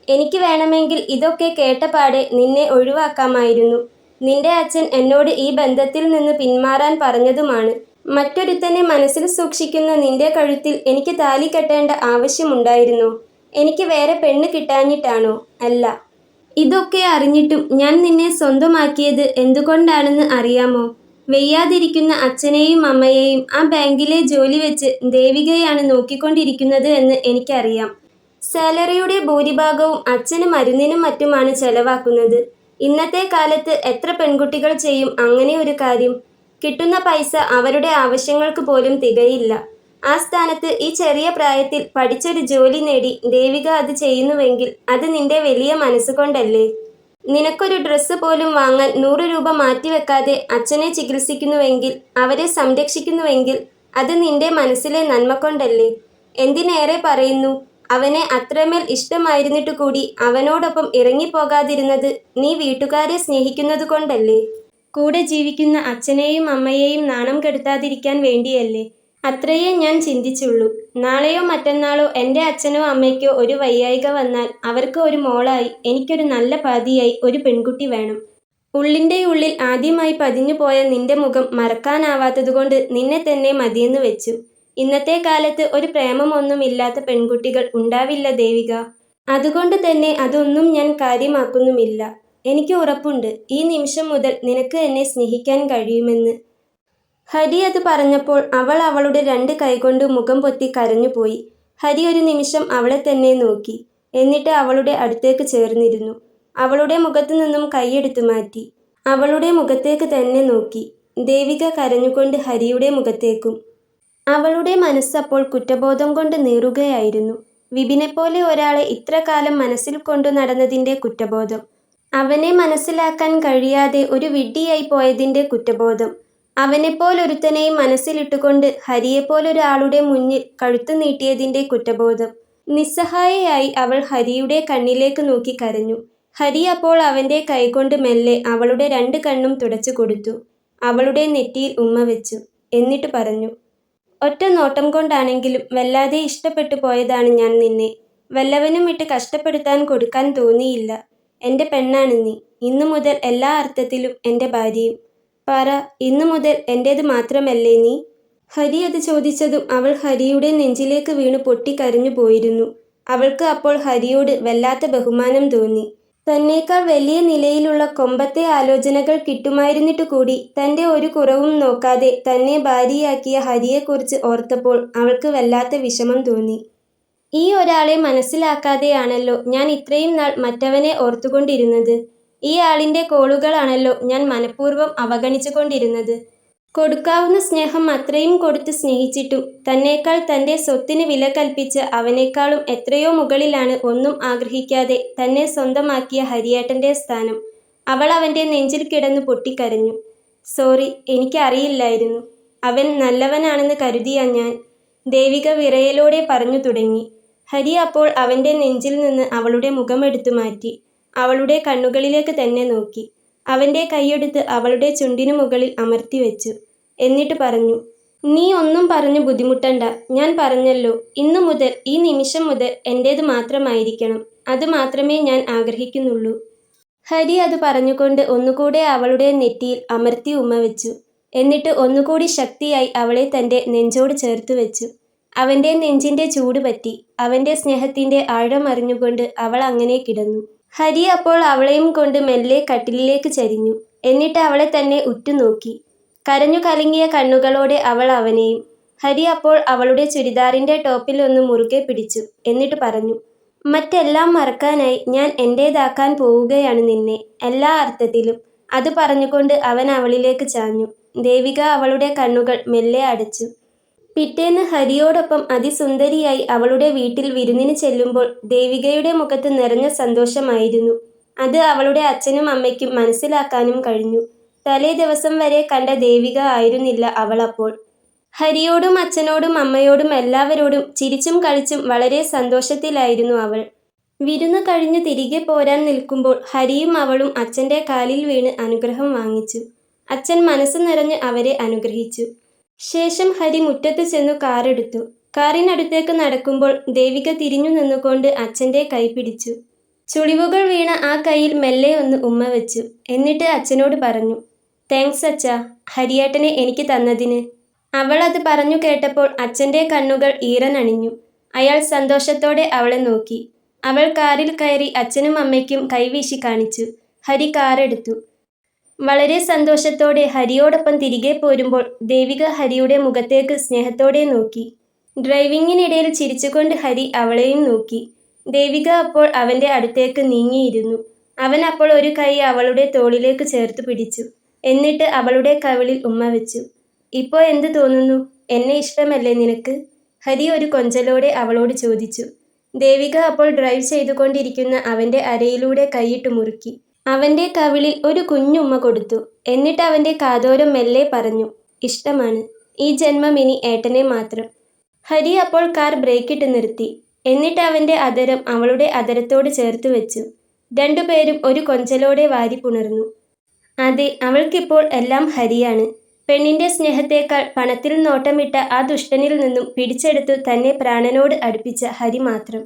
എനിക്ക് വേണമെങ്കിൽ ഇതൊക്കെ കേട്ടപാടെ നിന്നെ ഒഴിവാക്കാമായിരുന്നു. നിന്റെ അച്ഛൻ എന്നോട് ഈ ബന്ധത്തിൽ നിന്ന് പിന്മാറാൻ പറഞ്ഞതുമാണ്. മറ്റൊരുത്തനെ മനസ്സിൽ സൂക്ഷിക്കുന്ന നിന്റെ കഴുത്തിൽ എനിക്ക് താലി കെട്ടേണ്ട ആവശ്യമുണ്ടായിരുന്നോ? എനിക്ക് വേറെ പെണ്ണ് കിട്ടാഞ്ഞിട്ടാണോ? അല്ല. ഇതൊക്കെ അറിഞ്ഞിട്ടും ഞാൻ നിന്നെ സ്വന്തമാക്കിയത് എന്തുകൊണ്ടാണെന്ന് അറിയാമോ? വെയ്യാതിരിക്കുന്ന അച്ഛനെയും അമ്മയെയും ആ ബാങ്കിലെ ജോലി വെച്ച് ദേവികയാണ് നോക്കിക്കൊണ്ടിരിക്കുന്നത് എന്ന് എനിക്കറിയാം. സാലറിയുടെ ഭൂരിഭാഗവും അച്ഛന് മരുന്നിനും മറ്റുമാണ് ചെലവാക്കുന്നത്. ഇന്നത്തെ കാലത്ത് എത്ര പെൺകുട്ടികൾ ചെയ്യും അങ്ങനെ ഒരു കാര്യം? കിട്ടുന്ന പൈസ അവരുടെ ആവശ്യങ്ങൾക്ക് പോലും തികയില്ല. ആ സ്ഥാനത്ത് ഈ ചെറിയ പ്രായത്തിൽ പഠിച്ചൊരു ജോലി നേടി ദേവിക അത് ചെയ്യുന്നുവെങ്കിൽ അത് നിന്റെ വലിയ മനസ്സുകൊണ്ടല്ലേ? നിനക്കൊരു ഡ്രസ്സ് പോലും വാങ്ങാൻ 100 രൂപ മാറ്റിവെക്കാതെ അച്ഛനെ ചികിത്സിക്കുന്നുവെങ്കിൽ, അവരെ സംരക്ഷിക്കുന്നുവെങ്കിൽ അത് നിന്റെ മനസ്സിലെ നന്മ കൊണ്ടല്ലേ? എന്തിനേറെ പറയുന്നു, അവനെ അത്രമേൽ ഇഷ്ടമായിരുന്നിട്ട് കൂടി അവനോടൊപ്പം ഇറങ്ങിപ്പോകാതിരുന്നത് നീ വീട്ടുകാരെ സ്നേഹിക്കുന്നത് കൊണ്ടല്ലേ? കൂടെ ജീവിക്കുന്ന അച്ഛനെയും അമ്മയെയും നാണം കെടുത്താതിരിക്കാൻ വേണ്ടിയല്ലേ? അത്രയേ ഞാൻ ചിന്തിച്ചുള്ളൂ. നാളെയോ മറ്റന്നാളോ എൻ്റെ അച്ഛനോ അമ്മയ്ക്കോ ഒരു വയ്യായിക വന്നാൽ അവർക്ക് ഒരു മോളായി, എനിക്കൊരു നല്ല പാതിയായി ഒരു പെൺകുട്ടി വേണം. ഉള്ളിൻ്റെ ഉള്ളിൽ ആദ്യമായി പതിഞ്ഞു പോയ നിന്റെ മുഖം മറക്കാനാവാത്തതുകൊണ്ട് നിന്നെ തന്നെ മതിയെന്ന് വെച്ചു. ഇന്നത്തെ കാലത്ത് ഒരു പ്രേമമൊന്നുമില്ലാത്ത പെൺകുട്ടികൾ ഉണ്ടാവില്ല ദേവിക. അതുകൊണ്ട് തന്നെ അതൊന്നും ഞാൻ കാര്യമാക്കുന്നുമില്ല. എനിക്ക് ഉറപ്പുണ്ട് ഈ നിമിഷം മുതൽ നിനക്ക് എന്നെ സ്നേഹിക്കാൻ കഴിയുമെന്ന്. ഹരി അത് പറഞ്ഞപ്പോൾ അവൾ അവളുടെ 2 കൈകൊണ്ട് മുഖം പൊത്തി കരഞ്ഞുപോയി. ഹരി ഒരു നിമിഷം അവളെ തന്നെ നോക്കി. എന്നിട്ട് അവളുടെ അടുത്തേക്ക് ചേർന്നിരുന്നു. അവളുടെ മുഖത്തു നിന്നും കൈയെടുത്തു മാറ്റി. അവളുടെ മുഖത്തേക്ക് തന്നെ നോക്കി. ദേവിക കരഞ്ഞുകൊണ്ട് ഹരിയുടെ മുഖത്തേക്കും. അവളുടെ മനസ്സപ്പോൾ കുറ്റബോധം കൊണ്ട് നീറുകയായിരുന്നു. വിപിനെപ്പോലെ ഒരാളെ ഇത്ര കാലം മനസ്സിൽ കൊണ്ടു നടന്നതിൻ്റെ കുറ്റബോധം. അവനെ മനസ്സിലാക്കാൻ കഴിയാതെ ഒരു വിഡ്ഢിയായി പോയതിൻ്റെ കുറ്റബോധം. അവനെപ്പോലൊരുത്തനെയും മനസ്സിലിട്ടുകൊണ്ട് ഹരിയെപ്പോലൊരാളുടെ മുന്നിൽ കഴുത്തു നീട്ടിയതിൻ്റെ കുറ്റബോധം. നിസ്സഹായയായി അവൾ ഹരിയുടെ കണ്ണിലേക്ക് നോക്കി കരഞ്ഞു. ഹരി അപ്പോൾ അവൻ്റെ കൈകൊണ്ട് മെല്ലെ അവളുടെ 2 കണ്ണും തുടച്ചു കൊടുത്തു. അവളുടെ നെറ്റിയിൽ ഉമ്മ വെച്ചു. എന്നിട്ട് പറഞ്ഞു, ഒറ്റ നോട്ടം കൊണ്ടാണെങ്കിലും വല്ലാതെ ഇഷ്ടപ്പെട്ടു പോയതാണ് ഞാൻ നിന്നെ. വല്ലവനും ഇട്ട് കഷ്ടപ്പെടുത്താൻ കൊടുക്കാൻ തോന്നിയില്ല. എൻ്റെ പെണ്ണാണ് നീ. ഇന്നു മുതൽ എല്ലാ അർത്ഥത്തിലും എൻ്റെ ഭാര്യയും. പറ, ഇന്നു മുതൽ എൻ്റേത് മാത്രമല്ലേ നീ? ഹരി അത് ചോദിച്ചതും അവൾ ഹരിയുടെ നെഞ്ചിലേക്ക് വീണു പൊട്ടിക്കരഞ്ഞു പോയിരുന്നു. അവൾക്ക് അപ്പോൾ ഹരിയോട് വല്ലാത്ത ബഹുമാനം തോന്നി. തന്നേക്കാൾ വലിയ നിലയിലുള്ള കൊമ്പത്തെ ആലോചനകൾ കിട്ടുമായിരുന്നിട്ടു കൂടി തൻ്റെ ഒരു കുറവും നോക്കാതെ തന്നെ ഭാര്യയാക്കിയ ഹരിയെക്കുറിച്ച് ഓർത്തപ്പോൾ അവൾക്ക് വല്ലാത്ത വിഷമം തോന്നി. ഈ ഒരാളെ മനസ്സിലാക്കാതെയാണല്ലോ ഞാൻ ഇത്രയും നാൾ മറ്റവനെ ഓർത്തുകൊണ്ടിരുന്നത്. ഈ ആളിൻ്റെ കോളുകളാണല്ലോ ഞാൻ മനഃപൂർവ്വം അവഗണിച്ചുകൊണ്ടിരുന്നത്. കൊടുക്കാവുന്ന സ്നേഹം അത്രയും കൊടുത്ത് സ്നേഹിച്ചിട്ടും തന്നേക്കാൾ തൻ്റെ സ്വത്തിന് വില കൽപ്പിച്ച് അവനേക്കാളും എത്രയോ മുകളിലാണ് ഒന്നും ആഗ്രഹിക്കാതെ തന്നെ സ്വന്തമാക്കിയ ഹരിയേട്ടൻ്റെ സ്ഥാനം. അവൾ അവൻ്റെ നെഞ്ചിൽ കിടന്നു പൊട്ടിക്കരഞ്ഞു. സോറി, എനിക്കറിയില്ലായിരുന്നു. അവൻ നല്ലവനാണെന്ന് കരുതിയ ഞാൻ, ദേവിക വിറയലോടെ പറഞ്ഞു തുടങ്ങി. ഹരി അപ്പോൾ അവൻ്റെ നെഞ്ചിൽ നിന്ന് അവളുടെ മുഖമെടുത്തു മാറ്റി അവളുടെ കണ്ണുകളിലേക്ക് തന്നെ നോക്കി. അവൻ്റെ കൈയെടുത്ത് അവളുടെ ചുണ്ടിനു മുകളിൽ അമർത്തി വെച്ചു. എന്നിട്ട് പറഞ്ഞു, നീ ഒന്നും പറഞ്ഞു ബുദ്ധിമുട്ടണ്ട. ഞാൻ പറഞ്ഞല്ലോ, ഇന്നു മുതൽ, ഈ നിമിഷം മുതൽ എൻ്റേത് മാത്രമായിരിക്കണം. അത് മാത്രമേ ഞാൻ ആഗ്രഹിക്കുന്നുള്ളൂ. ഹരി അത് പറഞ്ഞുകൊണ്ട് ഒന്നുകൂടെ അവളുടെ നെറ്റിയിൽ അമർത്തി ഉമ്മ വെച്ചു. എന്നിട്ട് ഒന്നുകൂടി ശക്തിയായി അവളെ തൻ്റെ നെഞ്ചോട് ചേർത്ത് വെച്ചു. അവൻ്റെ നെഞ്ചിൻ്റെ ചൂട് പറ്റി. അവൻ്റെ സ്നേഹത്തിൻ്റെ ആഴമറിഞ്ഞുകൊണ്ട് അവൾ അങ്ങനെ കിടന്നു. ഹരി അപ്പോൾ അവളെയും കൊണ്ട് മെല്ലെ കട്ടിലിലേക്ക് ചരിഞ്ഞു. എന്നിട്ട് അവളെ തന്നെ ഉറ്റുനോക്കി. കരഞ്ഞു കലങ്ങിയ കണ്ണുകളോടെ അവൾ അവനെയും. ഹരി അപ്പോൾ അവളുടെ ചുരിദാറിൻ്റെ ടോപ്പിൽ ഒന്ന് മുറുകെ പിടിച്ചു. എന്നിട്ട് പറഞ്ഞു, മറ്റെല്ലാം മറക്കാനായി ഞാൻ എൻ്റേതാക്കാൻ പോവുകയാണ് നിന്നെ, എല്ലാ അർത്ഥത്തിലും. അത് പറഞ്ഞുകൊണ്ട് അവൻ അവളിലേക്ക് ചാഞ്ഞു. ദേവിക അവളുടെ കണ്ണുകൾ മെല്ലെ അടച്ചു. പിറ്റേന്ന് ഹരിയോടൊപ്പം അതിസുന്ദരിയായി അവളുടെ വീട്ടിൽ വിരുന്നിന് ചെല്ലുമ്പോൾ ദേവികയുടെ മുഖത്ത് നിറഞ്ഞ സന്തോഷമായിരുന്നു. അത് അവളുടെ അച്ഛനും അമ്മയ്ക്കും മനസ്സിലാക്കാനും കഴിഞ്ഞു. തലേ ദിവസം വരെ കണ്ട ദേവിക ആയിരുന്നില്ല അവൾ അപ്പോൾ. ഹരിയോടും അച്ഛനോടും അമ്മയോടും എല്ലാവരോടും ചിരിച്ചും കളിച്ചും വളരെ സന്തോഷത്തിലായിരുന്നു അവൾ. വിരുന്ന് കഴിഞ്ഞ് തിരികെ പോരാൻ നിൽക്കുമ്പോൾ ഹരിയും അവളും അച്ഛൻ്റെ കാലിൽ വീണ് അനുഗ്രഹം വാങ്ങിച്ചു. അച്ഛൻ മനസ്സ് നിറഞ്ഞ് അവരെ അനുഗ്രഹിച്ചു. ശേഷം ഹരി മുറ്റത്ത് ചെന്നു കാറെടുത്തു. കാറിനടുത്തേക്ക് നടക്കുമ്പോൾ ദേവിക തിരിഞ്ഞു നിന്നുകൊണ്ട് അച്ഛൻ്റെ കൈ പിടിച്ചു. ചുളിവുകൾ വീണ ആ കൈയിൽ മെല്ലെ ഒന്ന് ഉമ്മ വെച്ചു. എന്നിട്ട് അച്ഛനോട് പറഞ്ഞു, താങ്ക്സ് അച്ഛാ, ഹരിയേട്ടനെ എനിക്ക് തന്നതിന്. അവൾ അത് പറഞ്ഞു കേട്ടപ്പോൾ അച്ഛൻ്റെ കണ്ണുകൾ ഈറനണിഞ്ഞു. അയാൾ സന്തോഷത്തോടെ അവളെ നോക്കി. അവൾ കാറിൽ കയറി അച്ഛനും അമ്മയ്ക്കും കൈവീശി കാണിച്ചു. ഹരി കാറെടുത്തു. വളരെ സന്തോഷത്തോടെ ഹരിയോടൊപ്പം തിരികെ പോരുമ്പോൾ ദേവിക ഹരിയുടെ മുഖത്തേക്ക് സ്നേഹത്തോടെ നോക്കി. ഡ്രൈവിങ്ങിനിടയിൽ ചിരിച്ചുകൊണ്ട് ഹരി അവളെയും നോക്കി. ദേവിക അപ്പോൾ അവൻ്റെ അടുത്തേക്ക് നീങ്ങിയിരുന്നു. അവൻ അപ്പോൾ ഒരു കൈ അവളുടെ തോളിലേക്ക് ചേർത്ത് പിടിച്ചു. എന്നിട്ട് അവളുടെ കവിളിൽ ഉമ്മ വെച്ചു. ഇപ്പോൾ എന്ത് തോന്നുന്നു? എന്നെ ഇഷ്ടമല്ലേ നിനക്ക്? ഹരി ഒരു കൊഞ്ചലോടെ അവളോട് ചോദിച്ചു. ദേവിക അപ്പോൾ ഡ്രൈവ് ചെയ്തുകൊണ്ടിരിക്കുന്ന അവൻ്റെ അരയിലൂടെ കൈയിട്ട് മുറുക്കി. അവൻ്റെ കവിളിൽ ഒരു കുഞ്ഞുമ്മ കൊടുത്തു. എന്നിട്ട് അവൻ്റെ കാതോരം മെല്ലെ പറഞ്ഞു, ഇഷ്ടമാണ്. ഈ ജന്മം ഇനി ഏട്ടനെ മാത്രം. ഹരി അപ്പോൾ കാർ ബ്രേക്കിട്ട് നിർത്തി. എന്നിട്ട് അവൻ്റെ അധരം അവളുടെ അധരത്തോട് ചേർത്ത് വെച്ചു. രണ്ടുപേരും ഒരു കൊഞ്ചലോടെ വാരി പുണർന്നു. അതെ, അവൾക്കിപ്പോൾ എല്ലാം ഹരിയാണ്. പെണ്ണിൻ്റെ സ്നേഹത്തേക്കാൾ പണത്തിൽ നോട്ടമിട്ട ആ ദുഷ്ടനിൽ നിന്നും പിടിച്ചെടുത്തു തന്നെ പ്രാണനോട് അടുപ്പിച്ച ഹരി മാത്രം.